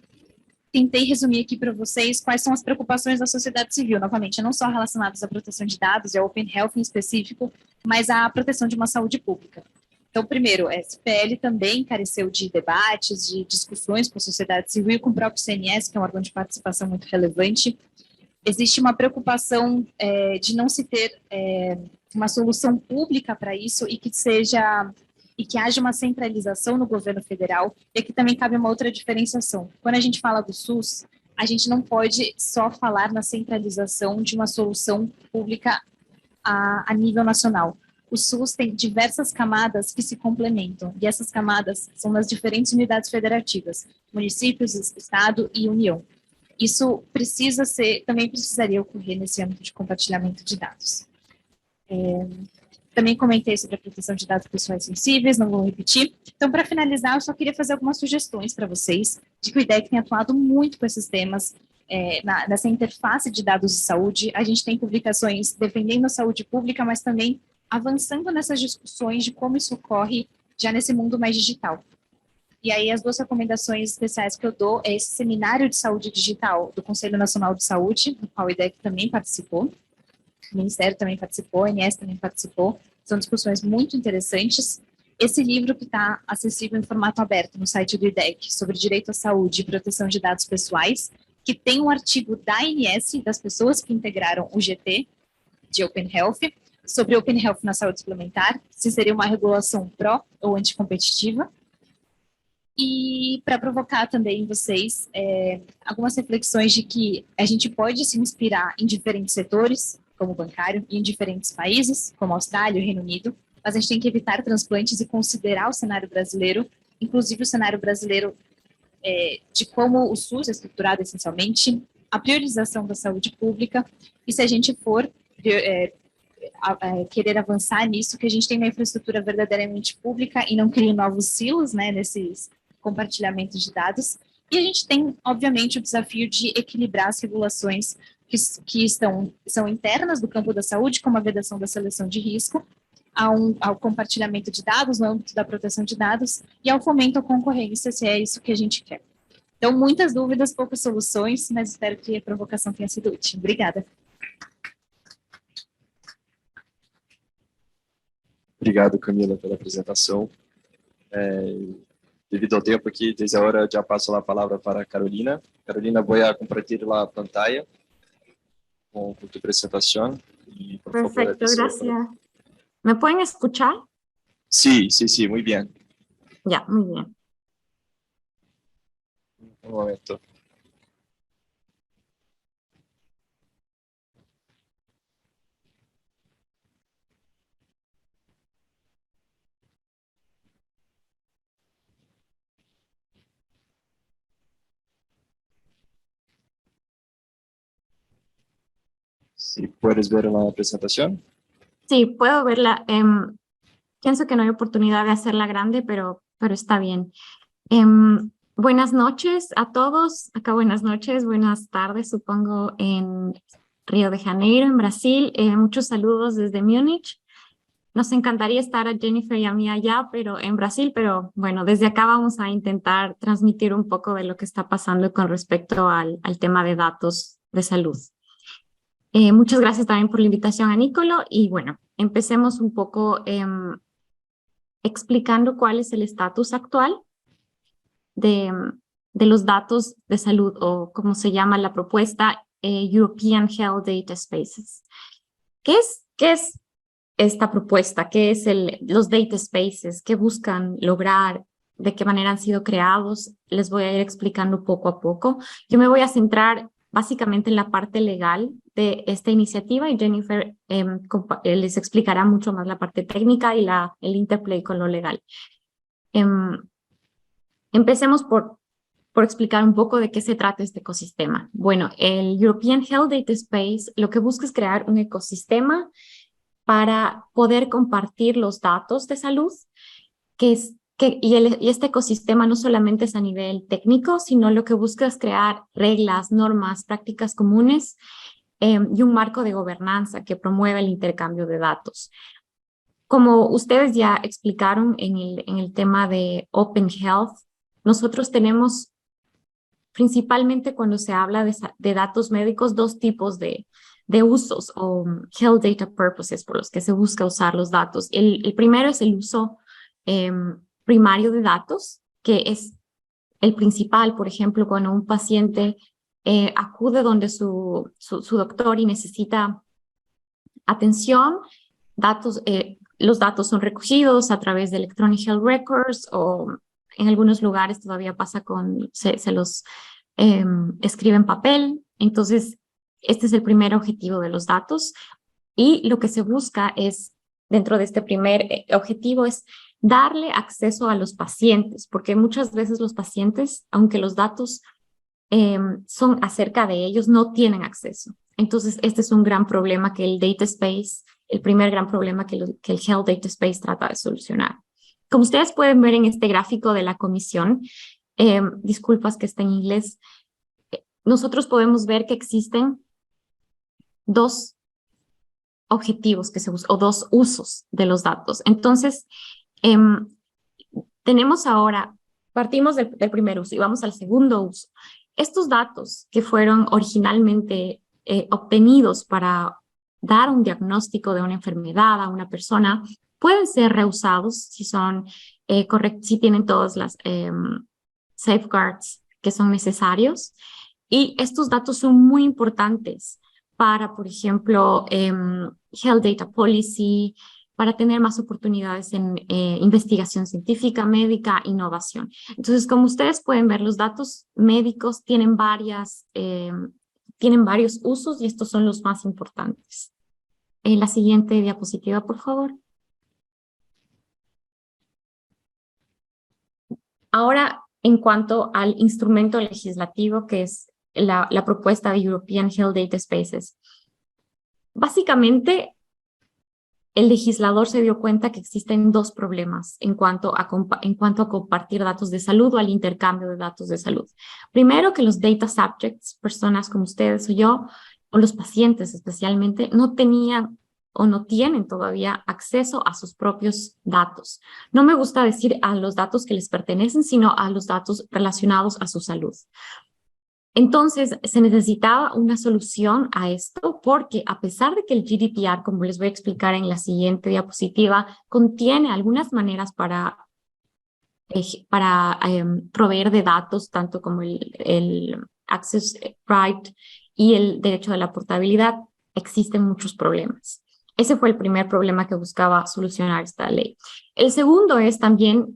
tentei resumir aqui para vocês quais são as preocupações da sociedade civil, novamente, não só relacionadas à proteção de dados e ao Open Health em específico, mas à proteção de uma saúde pública. Então, primeiro, a SPL também careceu de debates, de discussões com a sociedade civil e com o próprio CNS, que é um órgão de participação muito relevante. Existe uma preocupação de não se ter uma solução pública para isso e que haja uma centralização no governo federal, e aqui também cabe uma outra diferenciação. Quando a gente fala do SUS, a gente não pode só falar na centralização de uma solução pública a nível nacional. O SUS tem diversas camadas que se complementam, e essas camadas são nas diferentes unidades federativas, municípios, estado e União. Isso também precisaria ocorrer nesse âmbito de compartilhamento de dados. Também comentei sobre a proteção de dados pessoais sensíveis, não vou repetir. Então, para finalizar, eu só queria fazer algumas sugestões para vocês, de que o IDEC tem atuado muito com esses temas, nessa interface de dados de saúde. A gente tem publicações defendendo a saúde pública, mas também avançando nessas discussões de como isso ocorre já nesse mundo mais digital. E aí, as 2 recomendações especiais que eu dou é esse seminário de saúde digital do Conselho Nacional de Saúde, do qual o IDEC também participou, o Ministério também participou, a ANS também participou. São discussões muito interessantes. Esse livro que está acessível em formato aberto no site do IDEC, sobre direito à saúde e proteção de dados pessoais, que tem um artigo da ANS, das pessoas que integraram o GT de Open Health, sobre Open Health na saúde suplementar, se seria uma regulação pró ou anticompetitiva. E para provocar também vocês algumas reflexões de que a gente pode se inspirar em diferentes setores, como o bancário, e em diferentes países, como a Austrália e o Reino Unido, mas a gente tem que evitar transplantes e considerar o cenário brasileiro, inclusive o cenário brasileiro de como o SUS é estruturado essencialmente, a priorização da saúde pública, e se a gente for querer avançar nisso, que a gente tenha uma infraestrutura verdadeiramente pública e não crie novos silos, né, nesses compartilhamentos de dados. E a gente tem, obviamente, o desafio de equilibrar as regulações que são internas do campo da saúde, como a vedação da seleção de risco, ao compartilhamento de dados no âmbito da proteção de dados e ao fomento à concorrência, se é isso que a gente quer. Então, muitas dúvidas, poucas soluções, mas espero que a provocação tenha sido útil. Obrigada. Obrigado, Camila, pela apresentação. Devido ao tempo aqui, desde a hora, já passo a palavra para a Carolina. Carolina, voy a compartir la pantalla con tu presentación. Y por favor, Perfecto, gracias. ¿Me pueden escuchar? Sí, muy bien. Ya, muy bien. Un momento. Si puedes ver la presentación. Sí, puedo verla. Pienso que no hay oportunidad de hacerla grande, pero está bien. Buenas noches a todos. Acá buenas noches, buenas tardes, supongo, en Río de Janeiro, en Brasil. Muchos saludos desde Múnich. Nos encantaría estar a Jennifer y a mí allá, pero en Brasil, pero bueno, desde acá vamos a intentar transmitir un poco de lo que está pasando con respecto al tema de datos de salud. Muchas gracias también por la invitación a Nicolo y bueno, empecemos un poco explicando cuál es el estatus actual de los datos de salud, o como se llama la propuesta, European Health Data Spaces. ¿Qué es esta propuesta? ¿Qué es los data spaces? ¿Qué buscan lograr? ¿De qué manera han sido creados? Les voy a ir explicando poco a poco. Yo me voy a centrar básicamente en la parte legal de esta iniciativa, y Jennifer les explicará mucho más la parte técnica y el interplay con lo legal. Empecemos por explicar un poco de qué se trata este ecosistema. Bueno, el European Health Data Space lo que busca es crear un ecosistema para poder compartir los datos de salud, y este ecosistema no solamente es a nivel técnico, sino lo que busca es crear reglas, normas, prácticas comunes y un marco de gobernanza que promueva el intercambio de datos. Como ustedes ya explicaron en el tema de Open Health, nosotros tenemos principalmente, cuando se habla de datos médicos, dos tipos de usos o health data purposes por los que se busca usar los datos. El primero es el uso primario de datos, que es el principal. Por ejemplo, cuando un paciente acude donde su doctor y necesita atención, los datos son recogidos a través de Electronic Health Records, o en algunos lugares todavía pasa se los escribe en papel. Entonces, este es el primer objetivo de los datos. Y lo que se busca es, dentro de este primer objetivo, es darle acceso a los pacientes, porque muchas veces los pacientes, aunque los datos son acerca de ellos, no tienen acceso. Entonces, este es un gran problema que el Data Space, el primer gran problema que el Health Data Space trata de solucionar. Como ustedes pueden ver en este gráfico de la comisión, disculpas que está en inglés, nosotros podemos ver que existen dos objetivos que se buscan, o dos usos de los datos. Entonces, tenemos ahora, partimos del primer uso y vamos al segundo uso. Estos datos que fueron originalmente obtenidos para dar un diagnóstico de una enfermedad a una persona pueden ser reusados si son si tienen todas las safeguards que son necesarios. Y estos datos son muy importantes para, por ejemplo, Health Data Policy, para tener más oportunidades en investigación científica, médica, innovación. Entonces, como ustedes pueden ver, los datos médicos tienen varios usos, y estos son los más importantes. La siguiente diapositiva, por favor. Ahora, en cuanto al instrumento legislativo, que es la propuesta de European Health Data Spaces. Básicamente, el legislador se dio cuenta que existen dos problemas en cuanto a compartir datos de salud o al intercambio de datos de salud. Primero, que los data subjects, personas como ustedes o yo, o los pacientes especialmente, no tenían o no tienen todavía acceso a sus propios datos. No me gusta decir a los datos que les pertenecen, sino a los datos relacionados a su salud. Entonces, se necesitaba una solución a esto, porque a pesar de que el GDPR, como les voy a explicar en la siguiente diapositiva, contiene algunas maneras para proveer de datos, tanto como el access right y el derecho de la portabilidad, existen muchos problemas. Ese fue el primer problema que buscaba solucionar esta ley. El segundo es también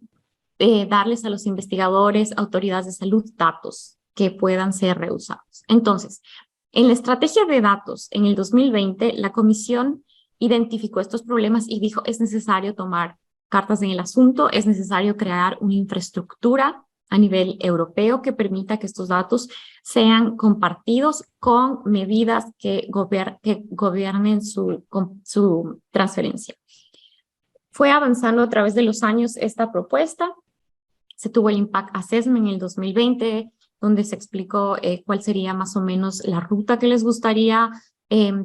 darles a los investigadores, autoridades de salud, datos que puedan ser reusados. Entonces, en la estrategia de datos en el 2020, la comisión identificó estos problemas y dijo, es necesario tomar cartas en el asunto, es necesario crear una infraestructura a nivel europeo que permita que estos datos sean compartidos con medidas que gobiernen su transferencia. Fue avanzando a través de los años esta propuesta. Se tuvo el Impact Assessment en el 2020, donde se explicó cuál sería más o menos la ruta que les gustaría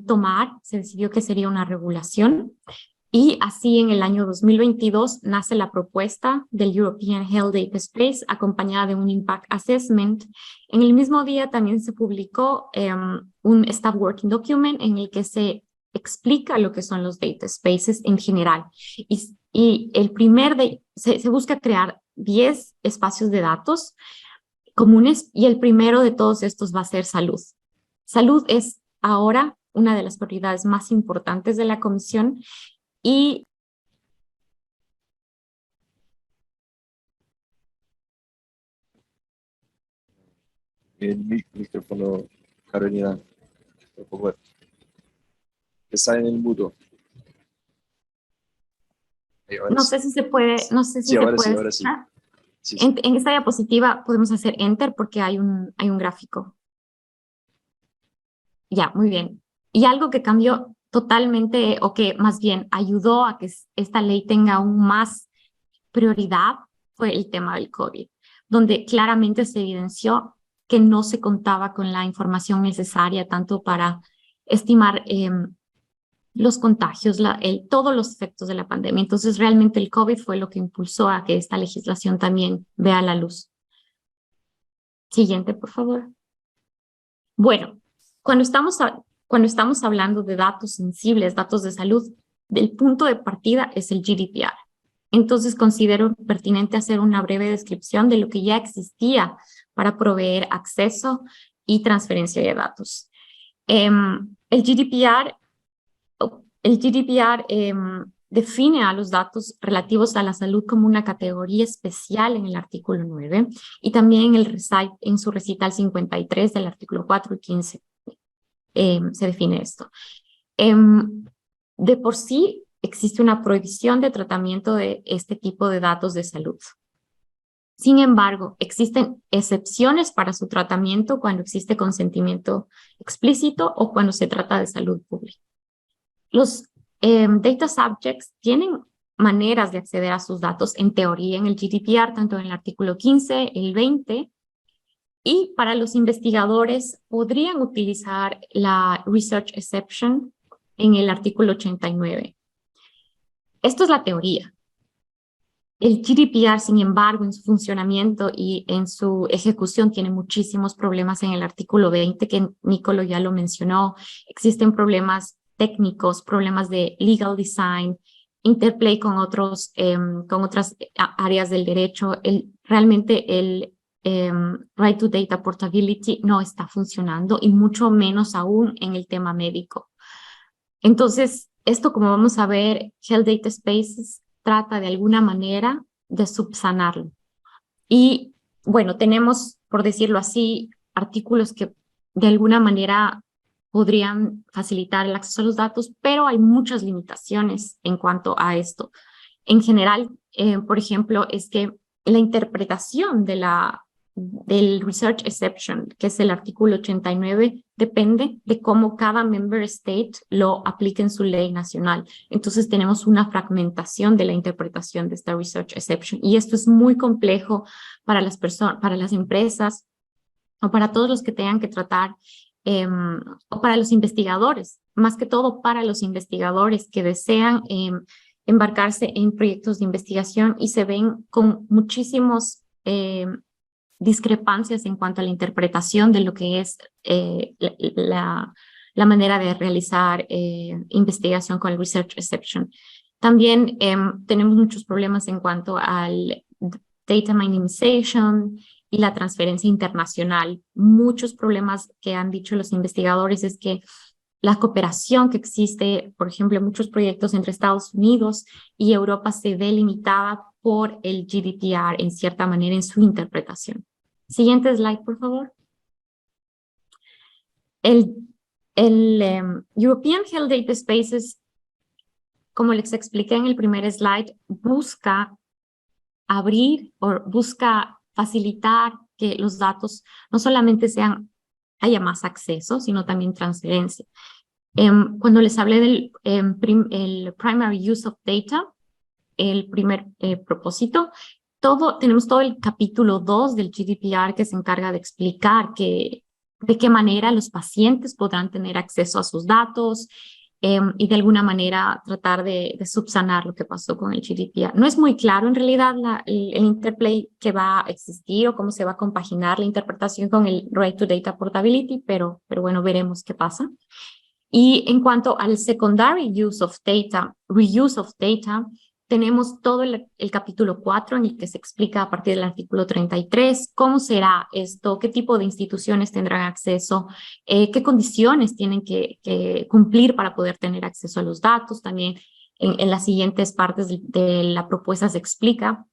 tomar. Se decidió que sería una regulación. Y así en el año 2022 nace la propuesta del European Health Data Space, acompañada de un Impact Assessment. En el mismo día también se publicó un Staff Working Document en el que se explica lo que son los data spaces en general. Y el primer se busca crear 10 espacios de datos comunes y el primero de todos estos va a ser salud. Salud es ahora una de las prioridades más importantes de la comisión y El micrófono, Carolina, por favor. Está en el mudo. Ahora no sí. sé si se puede, no sé si Sí, se ahora puede sí, ahora sí. escuchar. Sí, sí. En esta diapositiva podemos hacer Enter porque hay un gráfico. Ya, muy bien. Y algo que cambió totalmente, o que más bien ayudó a que esta ley tenga aún más prioridad, fue el tema del COVID, donde claramente se evidenció que no se contaba con la información necesaria tanto para estimar los contagios, todos los efectos de la pandemia. Entonces, realmente el COVID fue lo que impulsó a que esta legislación también vea la luz. Siguiente, por favor. Bueno, cuando estamos hablando de datos sensibles, datos de salud, el punto de partida es el GDPR. Entonces considero pertinente hacer una breve descripción de lo que ya existía para proveer acceso y transferencia de datos. El GDPR define a los datos relativos a la salud como una categoría especial en el artículo 9 y también en su recital 53 del artículo 4 y 15 se define esto. De por sí existe una prohibición de tratamiento de este tipo de datos de salud. Sin embargo, existen excepciones para su tratamiento cuando existe consentimiento explícito o cuando se trata de salud pública. Los data subjects tienen maneras de acceder a sus datos en teoría en el GDPR, tanto en el artículo 15, el 20, y para los investigadores podrían utilizar la research exception en el artículo 89. Esto es la teoría. El GDPR, sin embargo, en su funcionamiento y en su ejecución tiene muchísimos problemas en el artículo 20, que Nicolo ya lo mencionó. Existen problemas técnicos, problemas de legal design, interplay con otras áreas del derecho. Realmente el Right to Data Portability no está funcionando y mucho menos aún en el tema médico. Entonces, esto, como vamos a ver, Health Data Spaces trata de alguna manera de subsanarlo. Y bueno, tenemos, por decirlo así, artículos que de alguna manera podrían facilitar el acceso a los datos, pero hay muchas limitaciones en cuanto a esto. En general, por ejemplo, es que la interpretación del Research Exception, que es el artículo 89, depende de cómo cada member state lo aplique en su ley nacional. Entonces tenemos una fragmentación de la interpretación de esta Research Exception y esto es muy complejo para las personas, para las empresas o para todos los que tengan que tratar o para los investigadores, más que todo para los investigadores que desean embarcarse en proyectos de investigación y se ven con muchísimos discrepancias en cuanto a la interpretación de lo que es la manera de realizar investigación con el Research Exception. También tenemos muchos problemas en cuanto al data minimization y la transferencia internacional. Muchos problemas que han dicho los investigadores es que la cooperación que existe, por ejemplo, en muchos proyectos entre Estados Unidos y Europa se ve limitada por el GDPR en cierta manera en su interpretación. Siguiente slide, por favor. El European Health Data Spaces, como les expliqué en el primer slide, busca abrir o busca facilitar que los datos no solamente haya más acceso, sino también transferencia. Cuando les hablé del el primary use of data, el primer propósito, tenemos todo el capítulo 2 del GDPR que se encarga de explicar de qué manera los pacientes podrán tener acceso a sus datos y de alguna manera tratar de subsanar lo que pasó con el GDPR. No es muy claro en realidad el interplay que va a existir o cómo se va a compaginar la interpretación con el Right to Data Portability, pero bueno, veremos qué pasa. Y en cuanto al secondary use of data, reuse of data, tenemos todo el capítulo 4 en el que se explica a partir del artículo 33 cómo será esto, qué tipo de instituciones tendrán acceso, qué condiciones tienen que cumplir para poder tener acceso a los datos. También en las siguientes partes de la propuesta se explica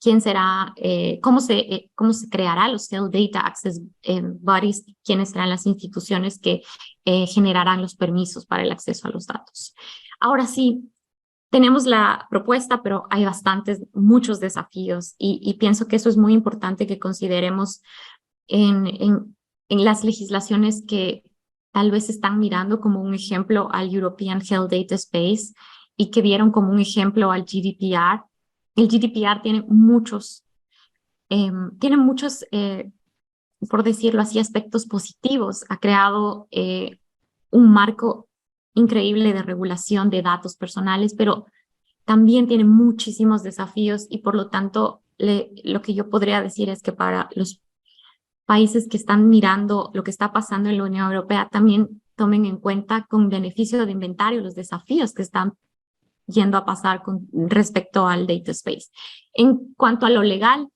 quién será, cómo se creará los Health Data Access Bodies, quiénes serán las instituciones que generarán los permisos para el acceso a los datos. Ahora sí, tenemos la propuesta, pero hay muchos desafíos y pienso que eso es muy importante que consideremos en las legislaciones que tal vez están mirando como un ejemplo al European Health Data Space y que vieron como un ejemplo al GDPR. El GDPR tiene muchos, por decirlo así, aspectos positivos. Ha creado un marco increíble de regulación de datos personales, pero también tiene muchísimos desafíos y por lo tanto lo que yo podría decir es que para los países que están mirando lo que está pasando en la Unión Europea también tomen en cuenta con beneficio de inventario los desafíos que están yendo a pasar con respecto al data space. En cuanto a lo legal,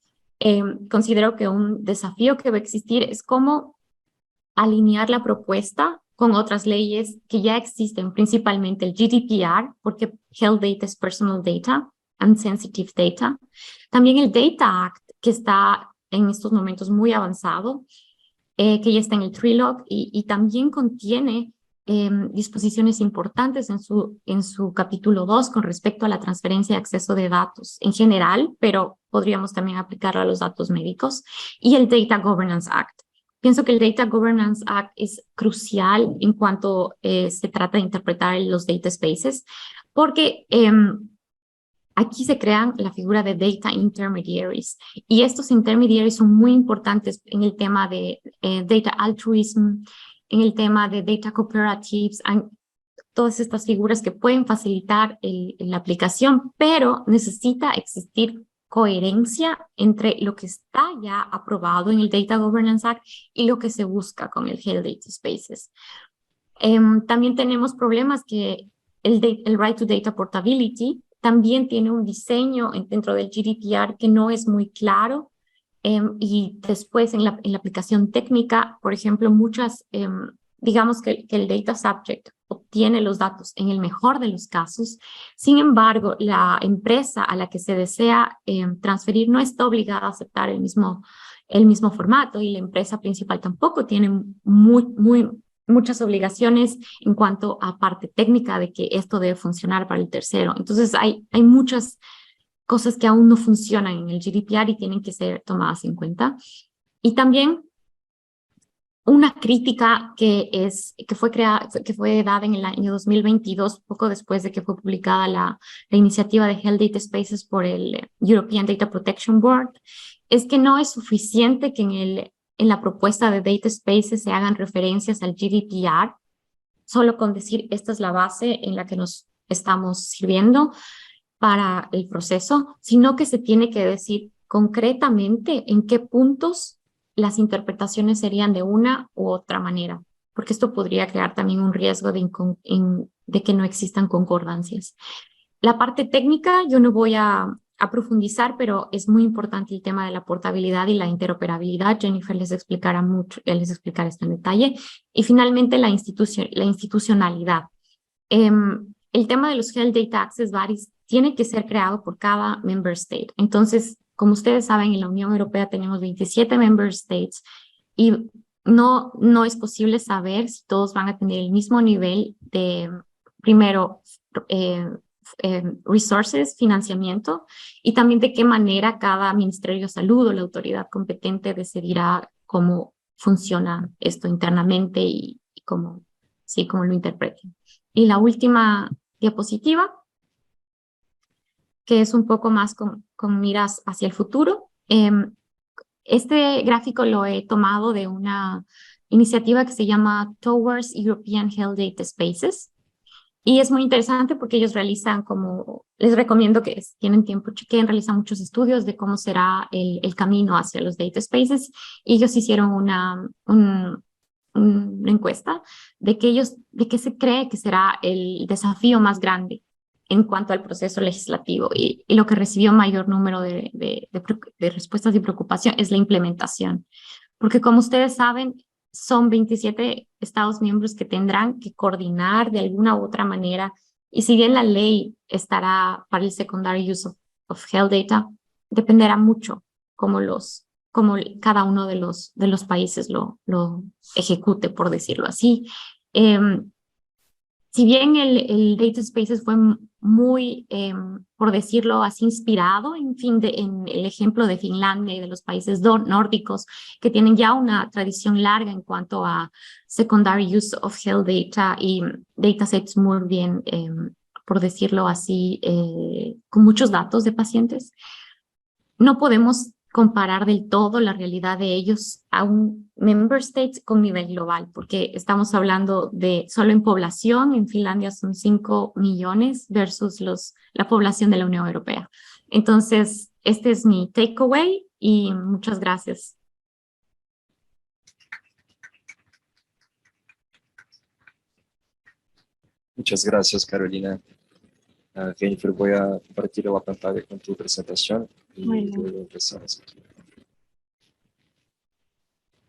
considero que un desafío que va a existir es cómo alinear la propuesta con otras leyes que ya existen, principalmente el GDPR, porque Health Data es Personal Data and Sensitive Data. También el Data Act, que está en estos momentos muy avanzado, que ya está en el Trilog y también contiene disposiciones importantes en su capítulo 2 con respecto a la transferencia y acceso de datos en general, pero podríamos también aplicarlo a los datos médicos, y el Data Governance Act. Pienso que el Data Governance Act es crucial en cuanto se trata de interpretar los data spaces, porque aquí se crean la figura de data intermediaries, y estos intermediaries son muy importantes en el tema de data altruism, en el tema de data cooperatives, todas estas figuras que pueden facilitar la aplicación, pero necesita existir coherencia entre lo que está ya aprobado en el Data Governance Act y lo que se busca con el Health Data Spaces. También tenemos problemas que el Right to Data Portability también tiene un diseño dentro del GDPR que no es muy claro, y después en la aplicación técnica, por ejemplo, digamos que el data subject obtiene los datos en el mejor de los casos. Sin embargo, la empresa a la que se desea transferir no está obligada a aceptar el mismo formato, y la empresa principal tampoco tiene muchas obligaciones en cuanto a parte técnica de que esto debe funcionar para el tercero. Entonces hay muchas cosas que aún no funcionan en el GDPR y tienen que ser tomadas en cuenta. Y también una crítica que fue dada en el año 2022, poco después de que fue publicada la iniciativa de Health Data Spaces por el European Data Protection Board, es que no es suficiente que en la propuesta de Data Spaces se hagan referencias al GDPR, solo con decir esta es la base en la que nos estamos sirviendo para el proceso, sino que se tiene que decir concretamente en qué puntos las interpretaciones serían de una u otra manera, porque esto podría crear también un riesgo de que no existan concordancias. La parte técnica yo no voy a profundizar, pero es muy importante el tema de la portabilidad y la interoperabilidad. Jennifer les explicará esto en detalle. Y finalmente la institucionalidad. El tema de los Health Data Access Bodies tiene que ser creado por cada member state. Entonces, como ustedes saben, en la Unión Europea tenemos 27 member states y no es posible saber si todos van a tener el mismo nivel de, primero, resources, financiamiento, y también de qué manera cada Ministerio de Salud o la autoridad competente decidirá cómo funciona esto internamente y cómo lo interpreten. Y la última diapositiva, que es un poco más con miras hacia el futuro. Este gráfico lo he tomado de una iniciativa que se llama Towards European Health Data Spaces, y es muy interesante porque ellos realizan les recomiendo que si tienen tiempo, chequen, realizan muchos estudios de cómo será el camino hacia los data spaces, y ellos hicieron una encuesta de que se cree que será el desafío más grande en cuanto al proceso legislativo y lo que recibió mayor número de respuestas y preocupación es la implementación. Porque como ustedes saben, son 27 Estados miembros que tendrán que coordinar de alguna u otra manera. Y si bien la ley estará para el secondary use of health data, dependerá mucho cómo cada uno de los países lo ejecute, por decirlo así. Si bien el Data Spaces fue muy, por decirlo así, inspirado, en fin, en el ejemplo de Finlandia y de los países nórdicos, que tienen ya una tradición larga en cuanto a secondary use of health data y datasets muy bien, por decirlo así, con muchos datos de pacientes, no podemos comparar del todo la realidad de ellos a un member state con nivel global, porque estamos hablando de solo en población, en Finlandia son 5 millones versus la población de la Unión Europea. Entonces, este es mi takeaway y muchas gracias. Muchas gracias, Carolina. Jennifer, voy a compartir la pantalla con tu presentación y Bueno. luego empezamos aquí.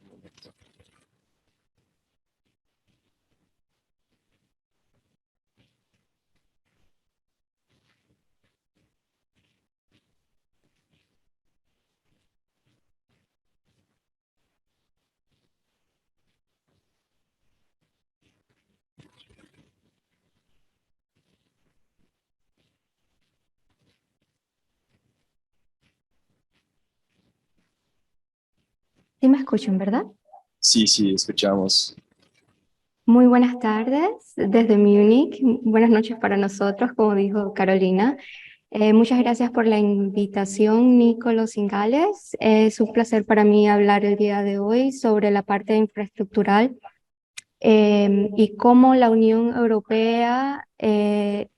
Un momento. Sí me escuchan, ¿verdad? Sí, sí, escuchamos. Muy buenas tardes desde Múnich. Buenas noches para nosotros, como dijo Carolina. Muchas gracias por la invitación, Nicolás Ingales. Es un placer para mí hablar el día de hoy sobre la parte infraestructural y cómo la Unión Europea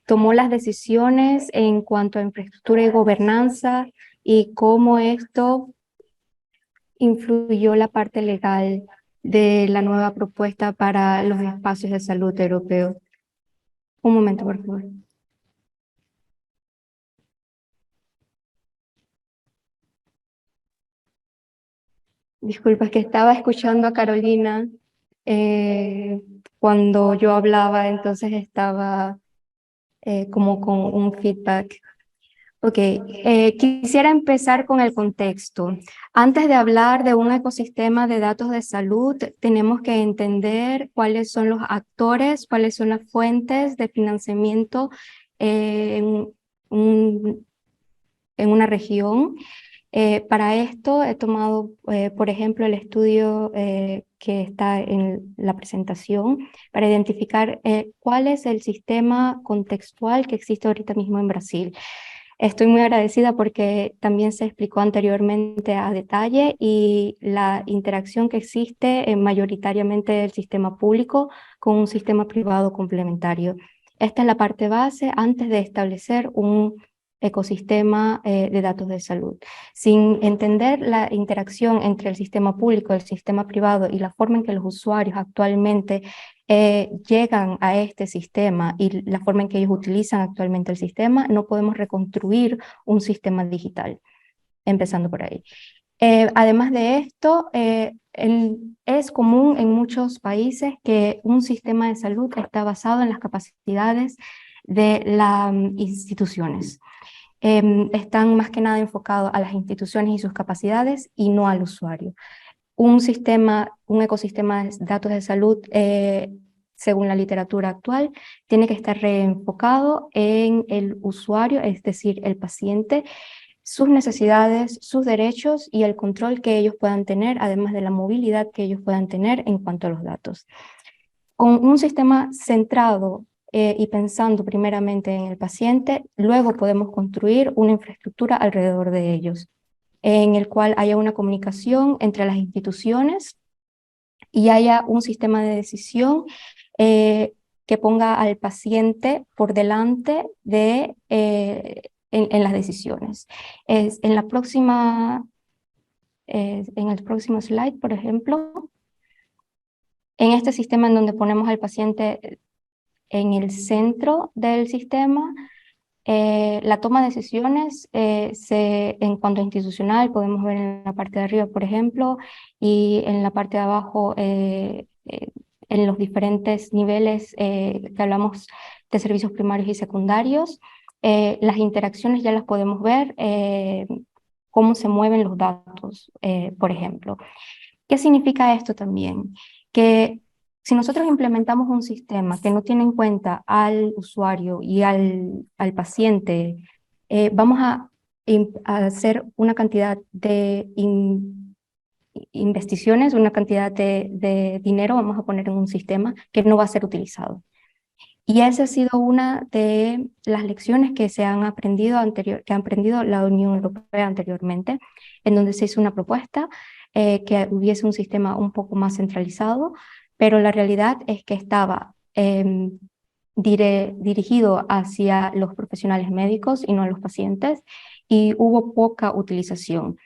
tomó las decisiones en cuanto a infraestructura y gobernanza y cómo esto influyó la parte legal de la nueva propuesta para los espacios de salud europeos. Un momento, por favor. Disculpa, es que estaba escuchando a Carolina cuando yo hablaba, entonces estaba como con un feedback. Ok, quisiera empezar con el contexto. Antes de hablar de un ecosistema de datos de salud, tenemos que entender cuáles son los actores, cuáles son las fuentes de financiamiento en una región. Para esto he tomado, por ejemplo, el estudio que está en la presentación para identificar cuál es el sistema contextual que existe ahorita mismo en Brasil. Estoy muy agradecida porque también se explicó anteriormente a detalle y la interacción que existe mayoritariamente del sistema público con un sistema privado complementario. Esta es la parte base antes de establecer un ecosistema de datos de salud. Sin entender la interacción entre el sistema público, el sistema privado y la forma en que los usuarios actualmente llegan a este sistema y la forma en que ellos utilizan actualmente el sistema, no podemos reconstruir un sistema digital, empezando por ahí. Además de esto, es común en muchos países que un sistema de salud está basado en las capacidades de las instituciones. Están más que nada enfocados a las instituciones y sus capacidades y no al usuario. Un ecosistema de datos de salud, según la literatura actual, tiene que estar reenfocado en el usuario, es decir, el paciente, sus necesidades, sus derechos y el control que ellos puedan tener, además de la movilidad que ellos puedan tener en cuanto a los datos. Con un sistema centrado y pensando primeramente en el paciente, luego podemos construir una infraestructura alrededor de ellos, en el cual haya una comunicación entre las instituciones y haya un sistema de decisión que ponga al paciente por delante en las decisiones. En el próximo slide, por ejemplo, En este sistema en donde ponemos al paciente en el centro del sistema, la toma de decisiones en cuanto a institucional, podemos ver en la parte de arriba, por ejemplo, y en la parte de abajo, en los diferentes niveles que hablamos de servicios primarios y secundarios. Las interacciones ya las podemos ver, cómo se mueven los datos, por ejemplo. ¿Qué significa esto también? Que si nosotros implementamos un sistema que no tiene en cuenta al usuario y al paciente, vamos a hacer una cantidad de investigaciones, una cantidad de dinero, vamos a poner en un sistema que no va a ser utilizado. Y esa ha sido una de las lecciones que se han aprendido que ha aprendido la Unión Europea anteriormente, en donde se hizo una propuesta que hubiese un sistema un poco más centralizado, pero la realidad es que estaba dirigido hacia los profesionales médicos y no a los pacientes, y hubo poca utilización.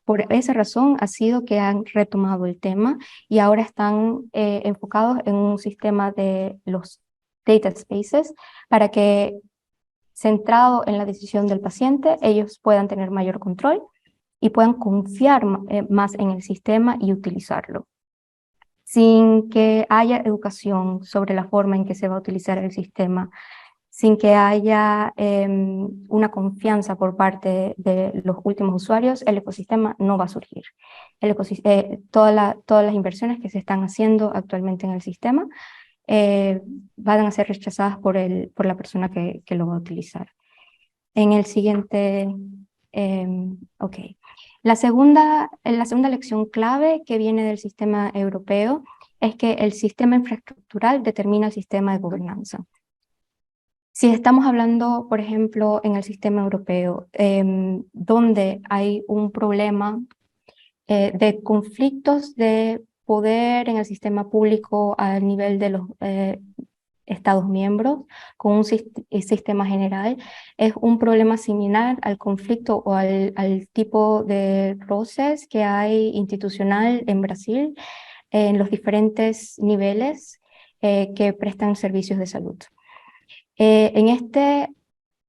Por esa razón ha sido que han retomado el tema y ahora están enfocados en un sistema de los data spaces para que, centrado en la decisión del paciente, ellos puedan tener mayor control y puedan confiar más en el sistema y utilizarlo, sin que haya educación sobre la forma en que se va a utilizar el sistema, sin que haya una confianza por parte de los últimos usuarios. El ecosistema no va a surgir. Todas las inversiones que se están haciendo actualmente en el sistema van a ser rechazadas por la persona que lo va a utilizar. En el siguiente, ok. La segunda lección clave que viene del sistema europeo es que el sistema infraestructural determina el sistema de gobernanza. Si estamos hablando, por ejemplo, en el sistema europeo, donde hay un problema de conflictos de poder en el sistema público a nivel de los Estados miembros, con un sistema general, es un problema similar al conflicto o al tipo de roces que hay institucional en Brasil, en los diferentes niveles que prestan servicios de salud.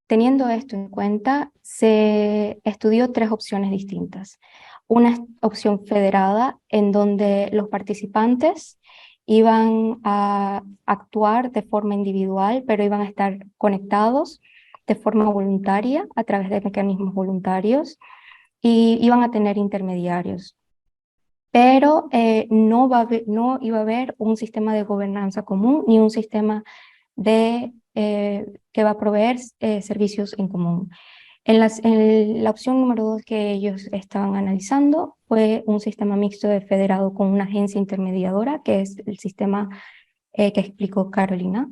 Teniendo esto en cuenta, se estudió 3 opciones distintas. Una opción federada, en donde los participantes iban a actuar de forma individual, pero iban a estar conectados de forma voluntaria a través de mecanismos voluntarios, y iban a tener intermediarios. Pero no iba a haber un sistema de gobernanza común ni un sistema que va a proveer servicios en común. En la opción número 2 que ellos estaban analizando fue un sistema mixto federado con una agencia intermediadora, que es el sistema que explicó Carolina,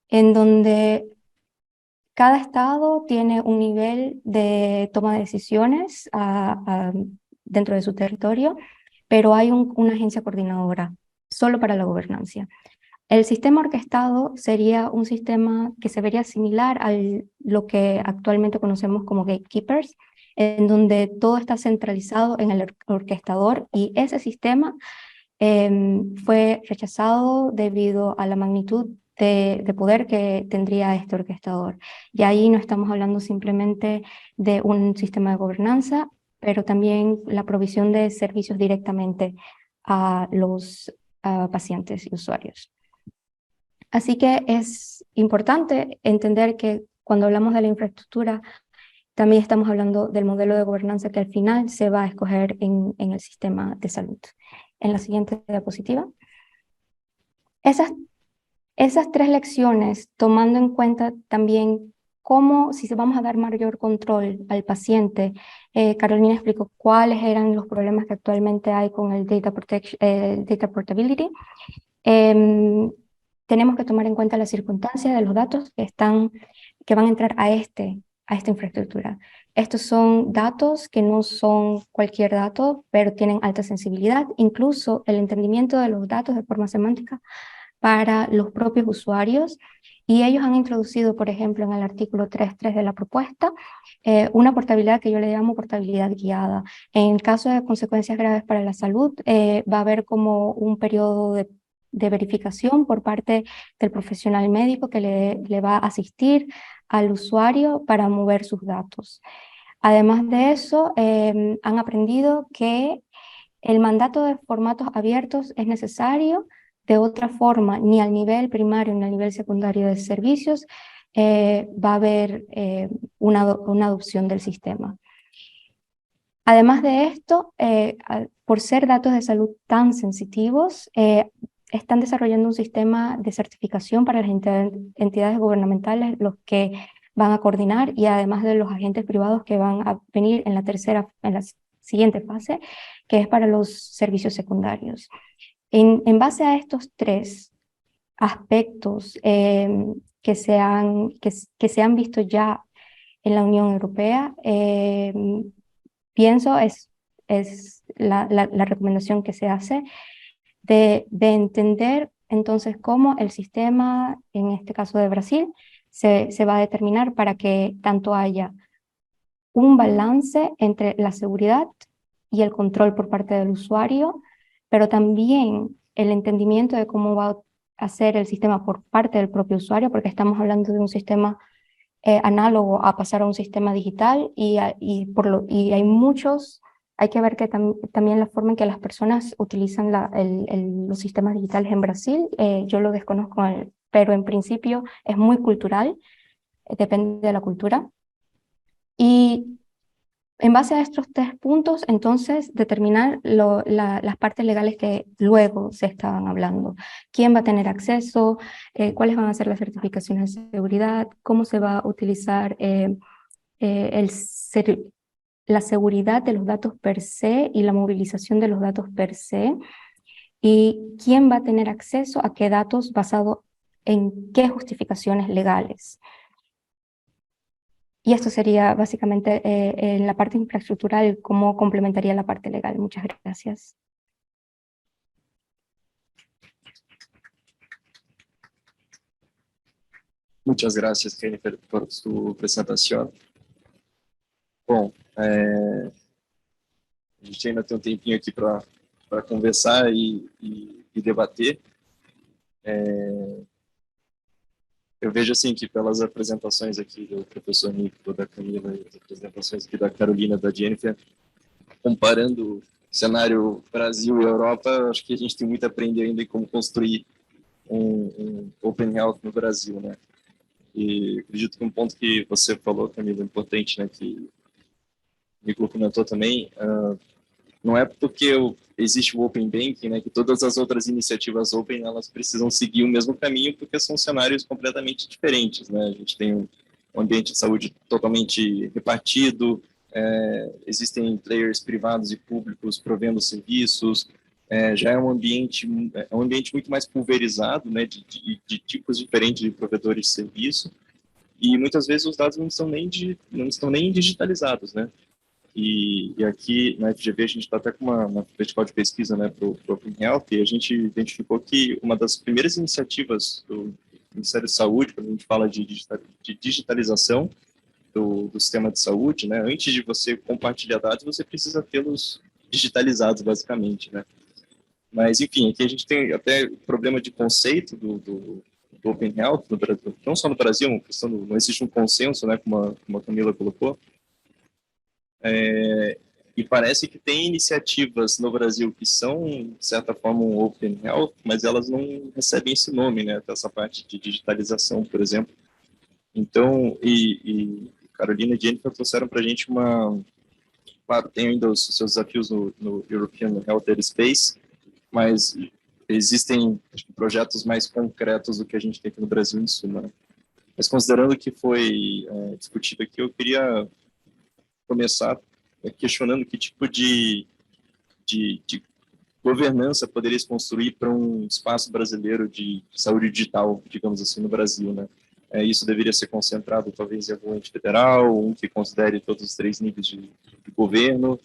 en donde cada estado tiene un nivel de toma de decisiones dentro de su territorio, pero hay una agencia coordinadora solo para la gobernanza. El sistema orquestado sería un sistema que se vería similar a lo que actualmente conocemos como gatekeepers, en donde todo está centralizado en el orquestador, y ese sistema fue rechazado debido a la magnitud de poder que tendría este orquestador. Y ahí no estamos hablando simplemente de un sistema de gobernanza, pero también la provisión de servicios directamente a los pacientes y usuarios. Así que es importante entender que cuando hablamos de la infraestructura, también estamos hablando del modelo de gobernanza que al final se va a escoger en el sistema de salud. En la siguiente diapositiva. Esas 3 lecciones, tomando en cuenta también cómo, si vamos a dar mayor control al paciente, Carolina explicó cuáles eran los problemas que actualmente hay con el data portability. Tenemos que tomar en cuenta las circunstancias de los datos que van a entrar a esta infraestructura. Estos son datos que no son cualquier dato, pero tienen alta sensibilidad. Incluso el entendimiento de los datos de forma semántica para los propios usuarios Y ellos han introducido, por ejemplo, en el artículo 3.3 de la propuesta, una portabilidad que yo le llamo portabilidad guiada. En caso de consecuencias graves para la salud, va a haber como un periodo de verificación por parte del profesional médico que le va a asistir al usuario para mover sus datos. Además de eso, han aprendido que el mandato de formatos abiertos es necesario. De otra forma, ni al nivel primario ni al nivel secundario de servicios va a haber una adopción del sistema. Además de esto, por ser datos de salud tan sensitivos, están desarrollando un sistema de certificación para las entidades gubernamentales, los que van a coordinar, y además de los agentes privados que van a venir en la siguiente fase, que es para los servicios secundarios. En base a estos tres aspectos que se han visto ya en la Unión Europea, pienso es la recomendación que se hace de entender entonces cómo el sistema, en este caso de Brasil, se va a determinar para que tanto haya un balance entre la seguridad y el control por parte del usuario, pero también el entendimiento de cómo va a ser el sistema por parte del propio usuario, porque estamos hablando de un sistema análogo a pasar a un sistema digital, y hay muchos, hay que ver que también la forma en que las personas utilizan los sistemas digitales en Brasil, yo lo desconozco, pero en principio es muy cultural, depende de la cultura. Y en base a estos tres puntos, entonces, determinar las partes legales que luego se estaban hablando. ¿Quién va a tener acceso? ¿Cuáles van a ser las certificaciones de seguridad? ¿Cómo se va a utilizar la seguridad de los datos per se y la movilización de los datos per se? ¿Y quién va a tener acceso a qué datos basado en qué justificaciones legales? Y esto sería básicamente en la parte infraestructural, cómo complementaría la parte legal. Muchas gracias. Muchas gracias, Jennifer, por su presentación. Bom, a gente ainda tem um tempinho aqui para conversar e debater. Eu vejo assim que pelas apresentações aqui do professor Nico, da Camila, e as apresentações aqui da Carolina, da Jennifer, comparando o cenário Brasil e Europa, acho que a gente tem muito a aprender ainda em como construir um Open Health no Brasil, né? E acredito que um ponto que você falou, Camila, importante, né, que o Nico comentou também, não é porque existe o Open Banking, né, que todas as outras iniciativas Open, elas precisam seguir o mesmo caminho, porque são cenários completamente diferentes, né? A gente tem um ambiente de saúde totalmente repartido, existem players privados e públicos provendo serviços, já é um ambiente muito mais pulverizado, né, de tipos diferentes de provedores de serviço, e muitas vezes os dados não estão nem digitalizados, né? E aqui na FGV a gente está até com uma vertical de pesquisa, né, para o Open Health, e a gente identificou que uma das primeiras iniciativas do Ministério da Saúde, quando a gente fala de digitalização do sistema de saúde, né, antes de você compartilhar dados, você precisa tê-los digitalizados, basicamente, né. Mas, enfim, aqui a gente tem até problema de conceito do Open Health no Brasil, não só no Brasil, não existe um consenso, né, como a Camila colocou. E parece que tem iniciativas no Brasil que são, de certa forma, um Open Health, mas elas não recebem esse nome, né, essa parte de digitalização, por exemplo. Então, e Carolina e Jennifer trouxeram para a gente claro, tem ainda os seus desafios no European Health Data Space, mas existem, acho que, projetos mais concretos do que a gente tem aqui no Brasil, em suma, né? Mas considerando o que foi discutido aqui, eu queria começar questionando que tipo de governança poderia se construir para um espaço brasileiro de saúde digital, digamos assim, no Brasil, né? Isso deveria ser concentrado, talvez, em algum ente federal, um que considere todos os três níveis de governo.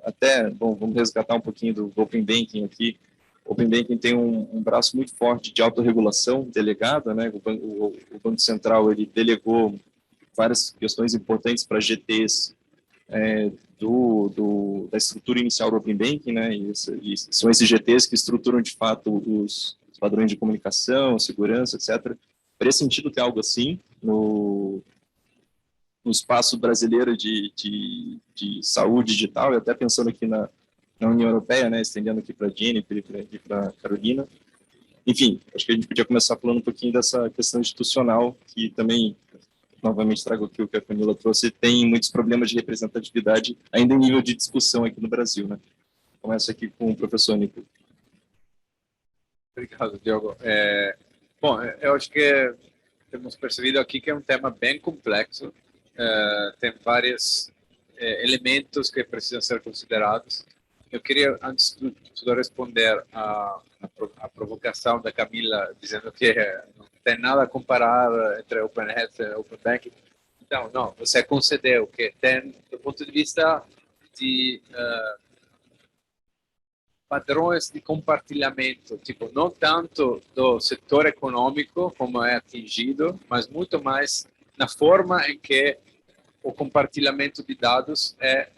Até, bom, vamos resgatar um pouquinho do Open Banking aqui. Open Banking tem um braço muito forte de autorregulação delegada, né? O Banco Central ele delegou várias questões importantes para GTs da estrutura inicial do Open Banking, né? E são esses GTs que estruturam de fato os padrões de comunicação, segurança, etc. Faria sentido ter algo assim no espaço brasileiro de saúde digital, e até pensando aqui na União Europeia, né, estendendo aqui para a Jennifer e para a Carolina. Enfim, acho que a gente podia começar falando um pouquinho dessa questão institucional, que também, novamente trago aqui o que a Camila trouxe, tem muitos problemas de representatividade ainda em nível de discussão aqui no Brasil, né? Começo aqui com o professor Nico. Obrigado, Diogo. Bom, eu acho que temos percebido aqui que é um tema bem complexo, tem vários elementos que precisam ser considerados. Eu queria, antes de tudo, responder à provocação da Camila, dizendo que não tem nada a comparar entre Open Health e Open Banking. Então, não, você concedeu que tem, do ponto de vista de padrões de compartilhamento, tipo, não tanto do setor econômico como é atingido, mas muito mais na forma em que o compartilhamento de dados é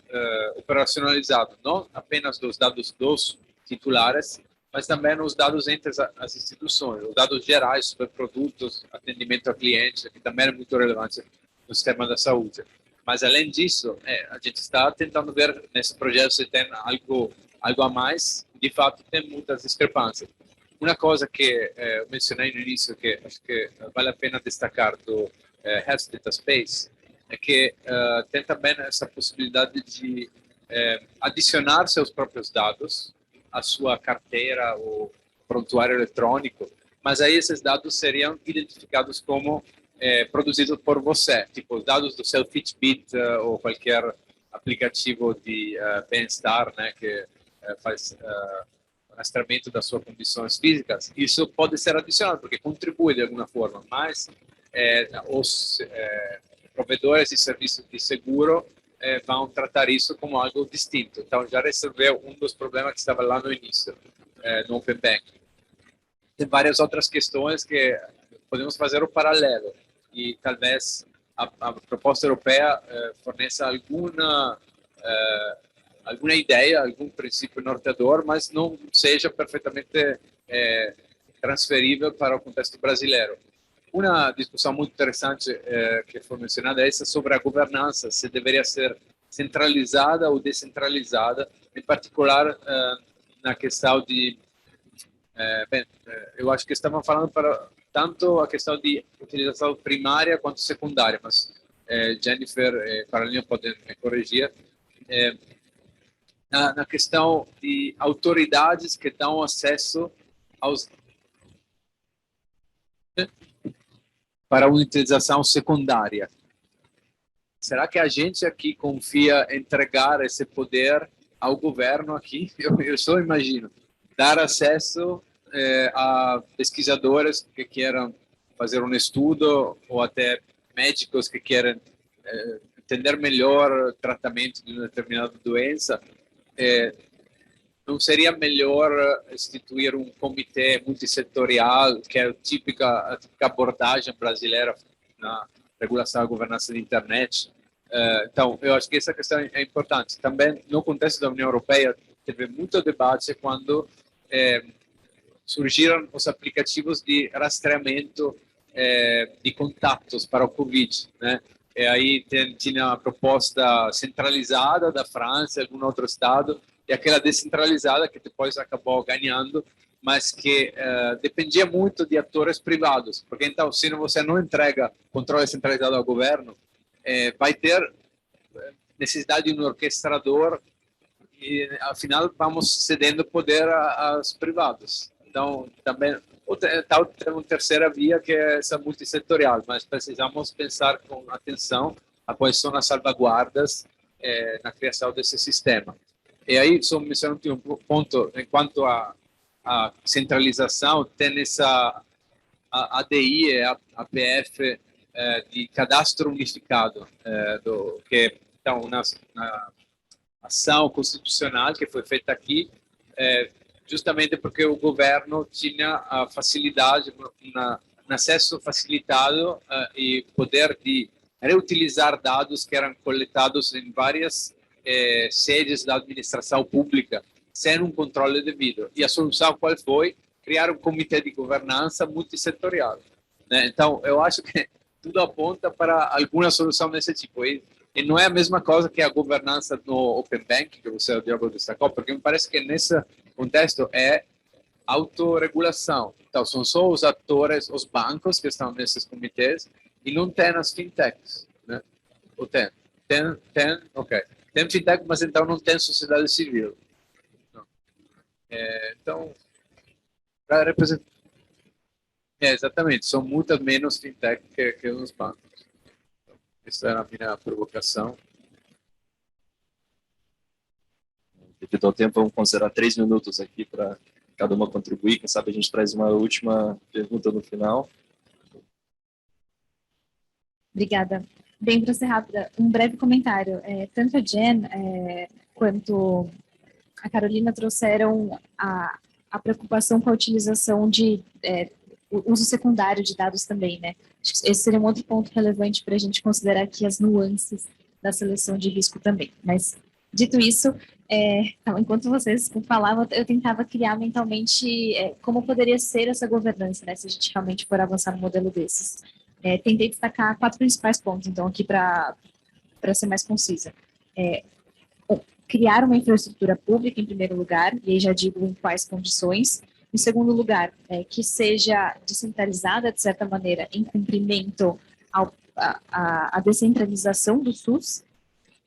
operacionalizado, não apenas dos dados dos titulares, mas também os dados entre as instituições, os dados gerais sobre produtos, atendimento a clientes, que também é muito relevante no sistema da saúde. Mas, além disso, a gente está tentando ver nesse projeto se tem algo a mais. De fato, tem muitas discrepâncias. Uma coisa que eu mencionei no início, que acho que vale a pena destacar do Health Data Space, é que tem também essa possibilidade de adicionar seus próprios dados à sua carteira ou prontuário eletrônico, mas aí esses dados seriam identificados como produzidos por você, tipo os dados do seu Fitbit ou qualquer aplicativo de bem-estar, né, que faz o rastreamento das suas condições físicas. Isso pode ser adicionado porque contribui de alguma forma, mas os provedores de serviços de seguro vão tratar isso como algo distinto. Então, já resolveu um dos problemas que estava lá no início, no Open Banking. Tem várias outras questões que podemos fazer o paralelo e talvez a proposta europeia forneça alguma ideia, algum princípio norteador, mas não seja perfeitamente transferível para o contexto brasileiro. Uma discussão muito interessante que foi mencionada é essa sobre a governança, se deveria ser centralizada ou descentralizada, em particular na questão de... eu acho que estamos falando para tanto a questão de utilização primária quanto secundária, mas Jennifer e Carolina podem me corrigir. Na questão de autoridades que dão acesso aos para uma utilização secundária. Será que a gente aqui confia em entregar esse poder ao governo aqui? Eu só imagino. Dar acesso a pesquisadores que queiram fazer um estudo ou até médicos que queiram entender melhor o tratamento de uma determinada doença. Não seria melhor instituir um comitê multissetorial, que é a típica abordagem brasileira na regulação da governança da internet? Então, eu acho que essa questão é importante. Também, no contexto da União Europeia, teve muito debate quando surgiram os aplicativos de rastreamento de contatos para o Covid, né? E aí tinha a proposta centralizada da França, algum outro estado, e aquela descentralizada que depois acabou ganhando, mas que dependia muito de atores privados, porque então, se você não entrega controle centralizado ao governo, vai ter necessidade de um orquestrador e, afinal, vamos cedendo poder aos privados. Então, também, tem uma terceira via, que é essa multissetorial, mas precisamos pensar com atenção a quais são as salvaguardas na criação desse sistema. E aí, só mencionando um ponto, enquanto a centralização, tem essa ADI e a APF de cadastro unificado, que então, na ação constitucional que foi feita aqui, justamente porque o governo tinha a facilidade, um acesso facilitado e poder de reutilizar dados que eram coletados em várias sedes da administração pública, sem um controle devido. E a solução qual foi? Criar um comitê de governança multissetorial, né? Então, eu acho que tudo aponta para alguma solução desse tipo. E não é a mesma coisa que a governança no Open Banking, que você, Diogo, destacou, porque me parece que nesse contexto é autorregulação. Então, são só os atores, os bancos que estão nesses comitês, e não tem as fintechs, né? Ou tem? Ok. Tem fintech, mas então não tem sociedade civil. Não. Então, para representar... exatamente, são muitas menos fintech que os bancos. Essa era a minha provocação. Devido ao tempo, vamos considerar 3 minutos aqui para cada uma contribuir. Quem sabe a gente traz uma última pergunta no final. Obrigada. Bem, para ser rápida, um breve comentário. Tanto a Jen quanto a Carolina trouxeram a preocupação com a utilização de o uso secundário de dados também, né? Esse seria um outro ponto relevante para a gente considerar aqui as nuances da seleção de risco também. Mas, dito isso, então, enquanto vocês falavam, eu tentava criar mentalmente como poderia ser essa governança, né? Se a gente realmente for avançar num modelo desses. Tentei destacar 4 principais pontos, então, aqui para ser mais concisa. Criar uma infraestrutura pública, em primeiro lugar, e aí já digo em quais condições. Em segundo lugar, que seja descentralizada, de certa maneira, em cumprimento à descentralização do SUS.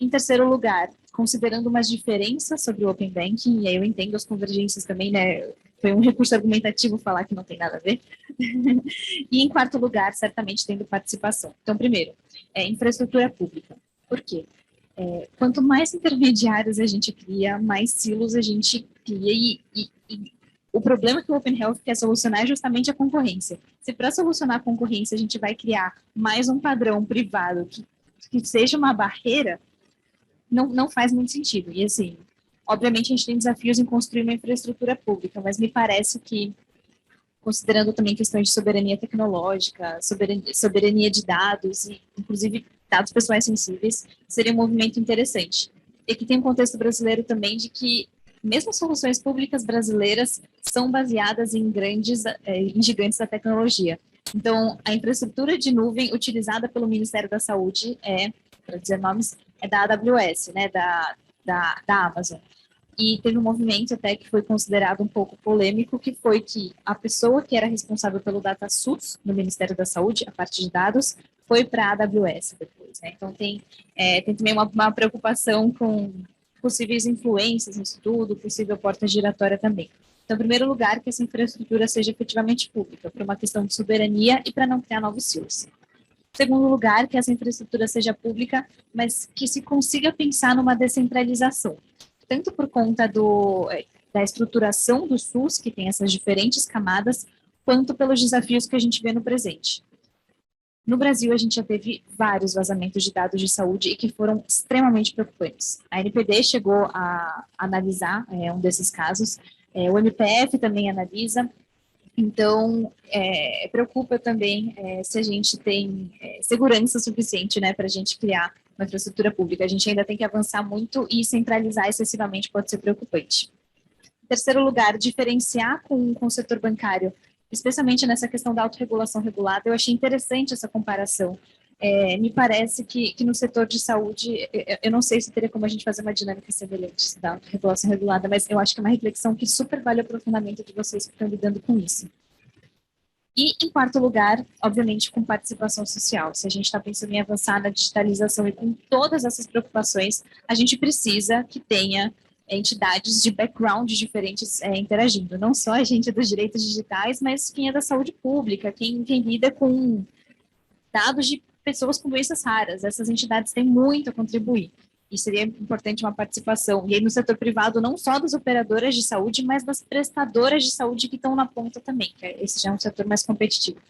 Em terceiro lugar, considerando umas diferenças sobre o Open Banking, e aí eu entendo as convergências também, né? Foi um recurso argumentativo falar que não tem nada a ver. E em quarto lugar, certamente tendo participação. Então, primeiro, infraestrutura pública. Por quê? Quanto mais intermediários a gente cria, mais silos a gente cria e o problema que o Open Health quer solucionar é justamente a concorrência. Se para solucionar a concorrência a gente vai criar mais um padrão privado que seja uma barreira, não faz muito sentido. E assim, obviamente a gente tem desafios em construir uma infraestrutura pública, mas me parece que, considerando também questões de soberania tecnológica, soberania de dados, e inclusive dados pessoais sensíveis, seria um movimento interessante. E aqui tem um contexto brasileiro também de que mesmo soluções públicas brasileiras são baseadas em gigantes da tecnologia. Então, a infraestrutura de nuvem utilizada pelo Ministério da Saúde para dizer nomes, da AWS, né, da Amazon. E teve um movimento até que foi considerado um pouco polêmico, que foi que a pessoa que era responsável pelo DataSUS no Ministério da Saúde, a parte de dados, foi para a AWS depois, né? Então tem também uma preocupação com possíveis influências no estudo, possível porta giratória também. Então, em primeiro lugar, que essa infraestrutura seja efetivamente pública, por uma questão de soberania e para não criar novos silos. Em segundo lugar, que essa infraestrutura seja pública, mas que se consiga pensar numa descentralização, tanto por conta da estruturação do SUS, que tem essas diferentes camadas, quanto pelos desafios que a gente vê no presente. No Brasil, a gente já teve vários vazamentos de dados de saúde e que foram extremamente preocupantes. A NPD chegou a analisar um desses casos, o MPF também analisa, então preocupa também se a gente tem segurança suficiente, né, para a gente criar uma infraestrutura pública. A gente ainda tem que avançar muito e centralizar excessivamente pode ser preocupante. Em terceiro lugar, diferenciar com o setor bancário, especialmente nessa questão da autorregulação regulada. Eu achei interessante essa comparação. Me parece que no setor de saúde, eu não sei se teria como a gente fazer uma dinâmica semelhante da autorregulação regulada, mas eu acho que é uma reflexão que super vale o aprofundamento de vocês que estão lidando com isso. E, em quarto lugar, obviamente, com participação social. Se a gente está pensando em avançar na digitalização e com todas essas preocupações, a gente precisa que tenha entidades de background diferentes interagindo. Não só a gente dos direitos digitais, mas quem é da saúde pública, quem lida com dados de pessoas com doenças raras. Essas entidades têm muito a contribuir. E seria importante uma participação. E aí no setor privado, não só das operadoras de saúde, mas das prestadoras de saúde que estão na ponta também, que esse já é um setor mais competitivo.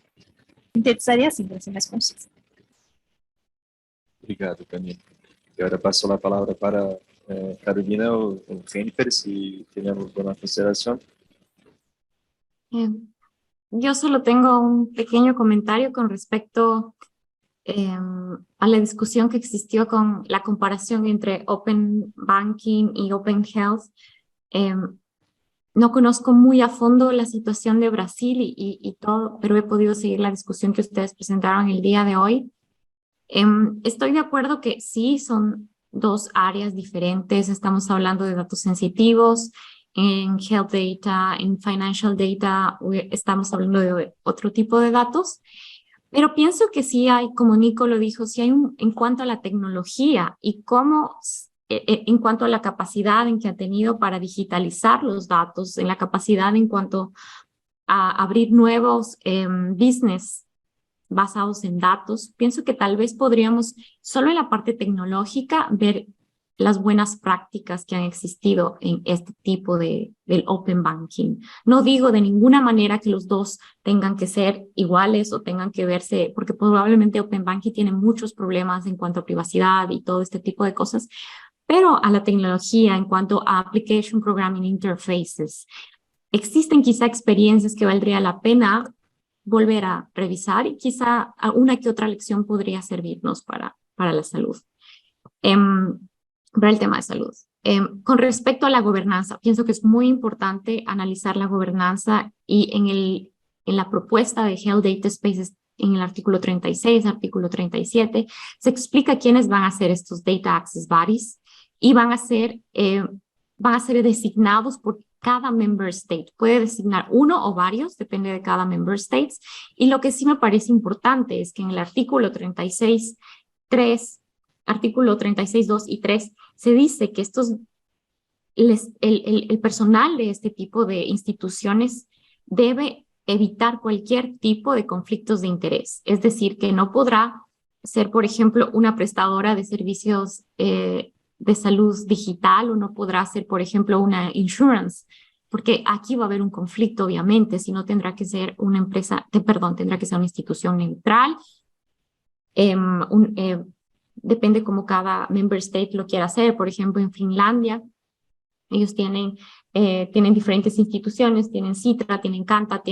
Sintetizaria assim, para ser mais conciso. Obrigado, Camila. E agora passo a palavra para Carolina ou Jennifer, se tenemos alguma consideração. Eh, yo solo tengo un pequeño comentario con respecto a la discusión que existió con la comparación entre Open Banking y Open Health. No conozco muy a fondo la situación de Brasil y todo, pero he podido seguir la discusión que ustedes presentaron el día de hoy. Estoy de acuerdo que sí, son dos áreas diferentes. Estamos hablando de datos sensitivos. En health data, en financial data, estamos hablando de otro tipo de datos. Pero pienso que sí hay, como Nico lo dijo, sí hay en cuanto a la tecnología y cómo, en cuanto a la capacidad en que ha tenido para digitalizar los datos, en la capacidad en cuanto a abrir nuevos business basados en datos. Pienso que tal vez podríamos, solo en la parte tecnológica, ver las buenas prácticas que han existido en este tipo del Open Banking. No digo de ninguna manera que los dos tengan que ser iguales o tengan que verse, porque probablemente Open Banking tiene muchos problemas en cuanto a privacidad y todo este tipo de cosas, pero a la tecnología en cuanto a Application Programming Interfaces. Existen quizá experiencias que valdría la pena volver a revisar y quizá una que otra lección podría servirnos para la salud, para el tema de salud. Con respecto a la gobernanza, pienso que es muy importante analizar la gobernanza y en la propuesta de Health Data Spaces, en el artículo 36, artículo 37, se explica quiénes van a ser estos Data Access Bodies y van a ser designados por cada member state. Puede designar uno o varios, depende de cada member state. Y lo que sí me parece importante es que en el artículo 36.3, artículo 36.2 y 3, se dice que el personal de este tipo de instituciones debe evitar cualquier tipo de conflictos de interés. Es decir, que no podrá ser, por ejemplo, una prestadora de servicios de salud digital o no podrá ser, por ejemplo, una insurance, porque aquí va a haber un conflicto, obviamente, si no tendrá que ser una empresa, tendrá que ser una institución neutral. Depende cómo cada member state lo quiera hacer. Por ejemplo, en Finlandia, ellos tienen diferentes instituciones, tienen Citra, tienen Kanta,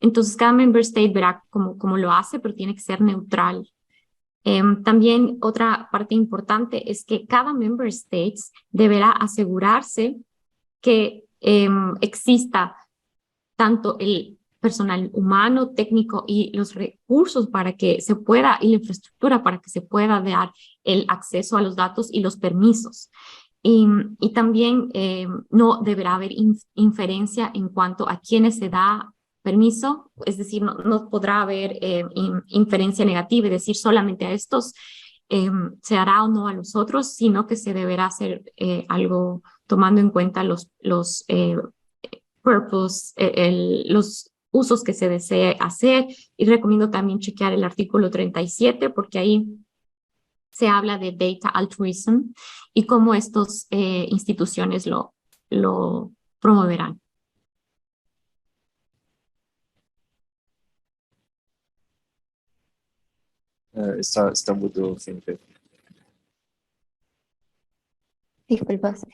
entonces cada member state verá cómo lo hace, pero tiene que ser neutral. También otra parte importante es que cada member state deberá asegurarse que exista tanto el personal humano, técnico y los recursos para que se pueda, y la infraestructura para que se pueda dar el acceso a los datos y los permisos. Y también no deberá haber inferencia en cuanto a quiénes se da permiso, es decir, no podrá haber inferencia negativa y decir solamente a estos se hará o no a los otros, sino que se deberá hacer algo tomando en cuenta los purpose, los usos que se desee hacer. Y recomiendo también chequear el artículo 37 porque ahí se habla de data altruism y cómo estas instituciones lo promoverán. Está mudo, Felipe. Disculpas.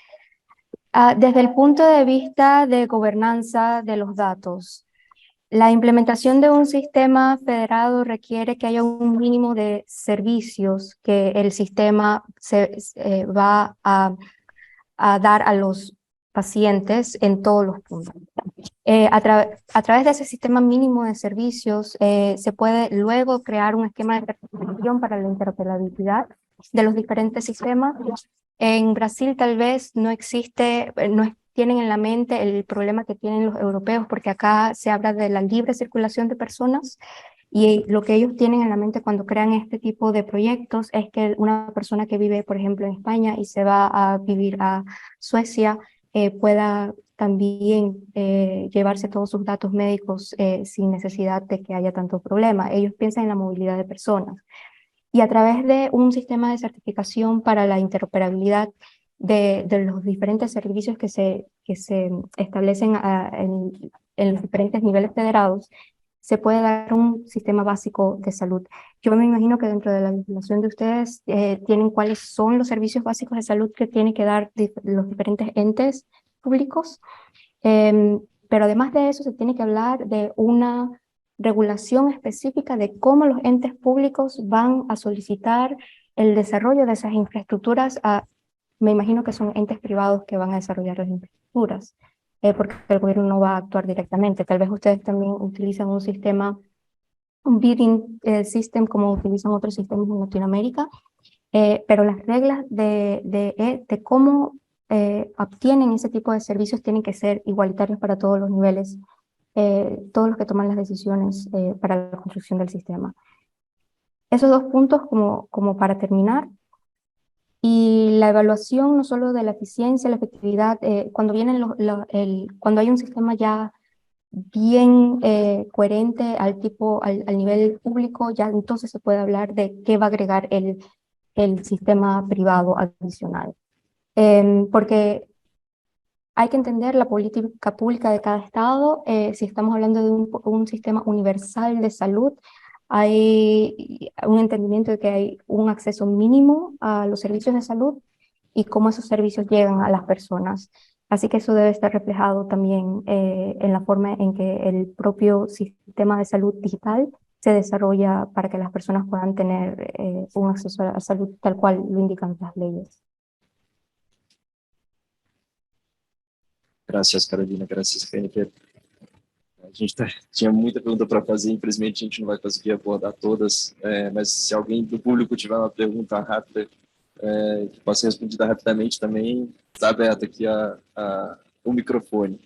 Desde el punto de vista de gobernanza de los datos, la implementación de un sistema federado requiere que haya un mínimo de servicios que el sistema va a dar a los pacientes en todos los puntos. A través de ese sistema mínimo de servicios se puede luego crear un esquema de certificación para la interoperabilidad de los diferentes sistemas. En Brasil tal vez no existe, tienen en la mente el problema que tienen los europeos, porque acá se habla de la libre circulación de personas y lo que ellos tienen en la mente cuando crean este tipo de proyectos es que una persona que vive, por ejemplo, en España y se va a vivir a Suecia pueda también llevarse todos sus datos médicos sin necesidad de que haya tanto problema. Ellos piensan en la movilidad de personas. Y a través de un sistema de certificación para la interoperabilidad de los diferentes servicios que se establecen en los diferentes niveles federados, se puede dar un sistema básico de salud. Yo me imagino que dentro de la legislación de ustedes tienen cuáles son los servicios básicos de salud que tienen que dar los diferentes entes públicos. Pero además de eso, se tiene que hablar de una regulación específica de cómo los entes públicos van a solicitar el desarrollo de esas infraestructuras me imagino que son entes privados que van a desarrollar las infraestructuras, porque el gobierno no va a actuar directamente. Tal vez ustedes también utilizan un sistema, un bidding system como utilizan otros sistemas en Latinoamérica, pero las reglas de cómo obtienen ese tipo de servicios tienen que ser igualitarios para todos los niveles, todos los que toman las decisiones para la construcción del sistema. Esos dos puntos como para terminar. Y la evaluación no solo de la eficiencia, la efectividad, cuando cuando hay un sistema ya bien coherente al nivel público, ya entonces se puede hablar de qué va a agregar el sistema privado adicional. Porque hay que entender la política pública de cada estado. Si estamos hablando de un sistema universal de salud, hay un entendimiento de que hay un acceso mínimo a los servicios de salud y cómo esos servicios llegan a las personas. Así que eso debe estar reflejado también en la forma en que el propio sistema de salud digital se desarrolla para que las personas puedan tener un acceso a la salud tal cual lo indican las leyes. Graças, Carolina. Graças, Jennifer. A gente tinha muita pergunta para fazer, infelizmente a gente não vai conseguir abordar todas, mas se alguém do público tiver uma pergunta rápida, que possa ser respondida rapidamente também, está aberto aqui o microfone.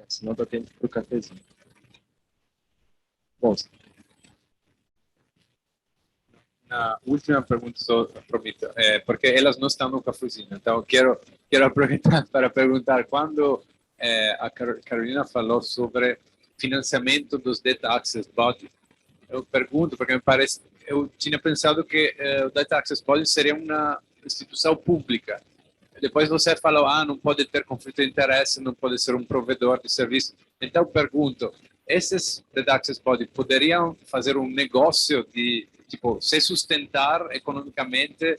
Senão está tempo para o cafezinho. Bom, Una última pregunta, prometo, porque elas não estão no cafezinho, então quero aproveitar para perguntar, quando a Carolina falou sobre financiamento dos Data Access Bodies, eu pergunto, porque me parece, eu tinha pensado que o Data Access Body seria uma instituição pública. Depois você falou, não pode ter conflito de interesse, não pode ser um provedor de serviço. Então pergunto, esses Data Access Bodies poderiam fazer um negócio de tipo, se sustentar economicamente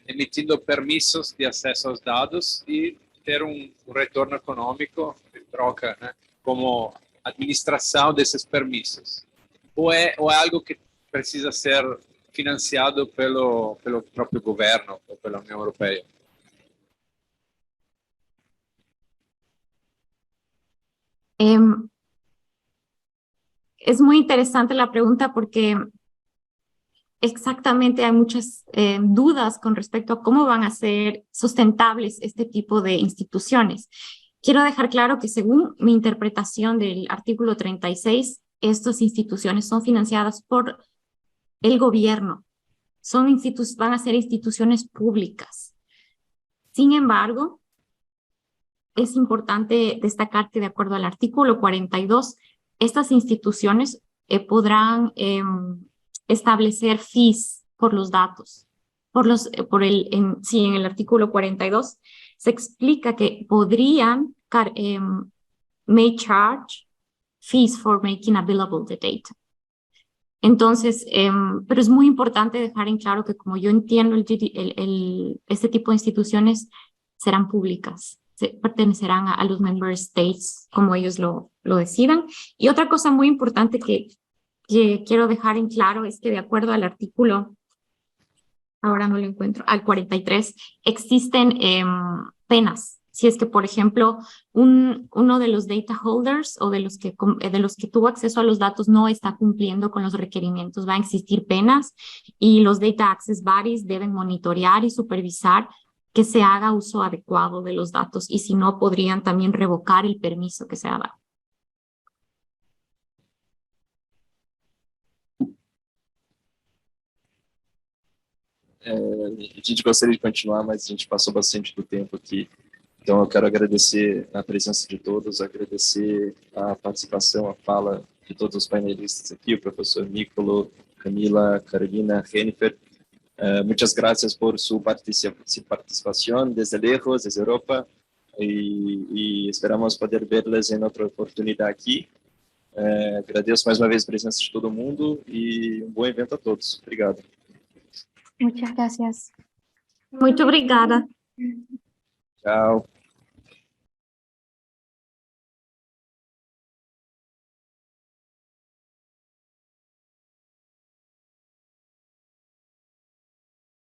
emitindo permissos de acesso aos dados e ter um retorno econômico de troca, né, como administração desses permissos? Ou é algo que precisa ser financiado pelo próprio governo ou pela União Europeia? Es muy interesante la pregunta porque exactamente hay muchas dudas con respecto a cómo van a ser sustentables este tipo de instituciones. Quiero dejar claro que según mi interpretación del artículo 36, estas instituciones son financiadas por el gobierno, van a ser instituciones públicas. Sin embargo, es importante destacar que de acuerdo al artículo 42, estas instituciones podrán establecer fees por los datos. En el artículo 42 se explica que podrían may charge fees for making available the data. Entonces, pero es muy importante dejar en claro que como yo entiendo este tipo de instituciones serán públicas, pertenecerán a los member states como ellos lo decidan. Y otra cosa muy importante que quiero dejar en claro es que de acuerdo al artículo, ahora no lo encuentro, al 43, existen penas. Si es que, por ejemplo, uno de los data holders o de los que tuvo acceso a los datos no está cumpliendo con los requerimientos, va a existir penas y los Data Access Bodies deben monitorear y supervisar que se haga uso adecuado de los datos y si no, podrían también revocar el permiso que se ha dado. A gente gostaria de continuar, mas a gente passou bastante do tempo aqui. Então, eu quero agradecer a presença de todos, agradecer a participação, a fala de todos os painelistas aqui, o professor Nicolo, Camila, Carolina, Jennifer. Muchas gracias por su participación desde lejos, desde Europa, y esperamos poder verles en otra oportunidad aqui. Agradeço mais uma vez a presença de todo mundo e bom evento a todos. Obrigado. Muchas gracias. Muito obrigada. Tchau.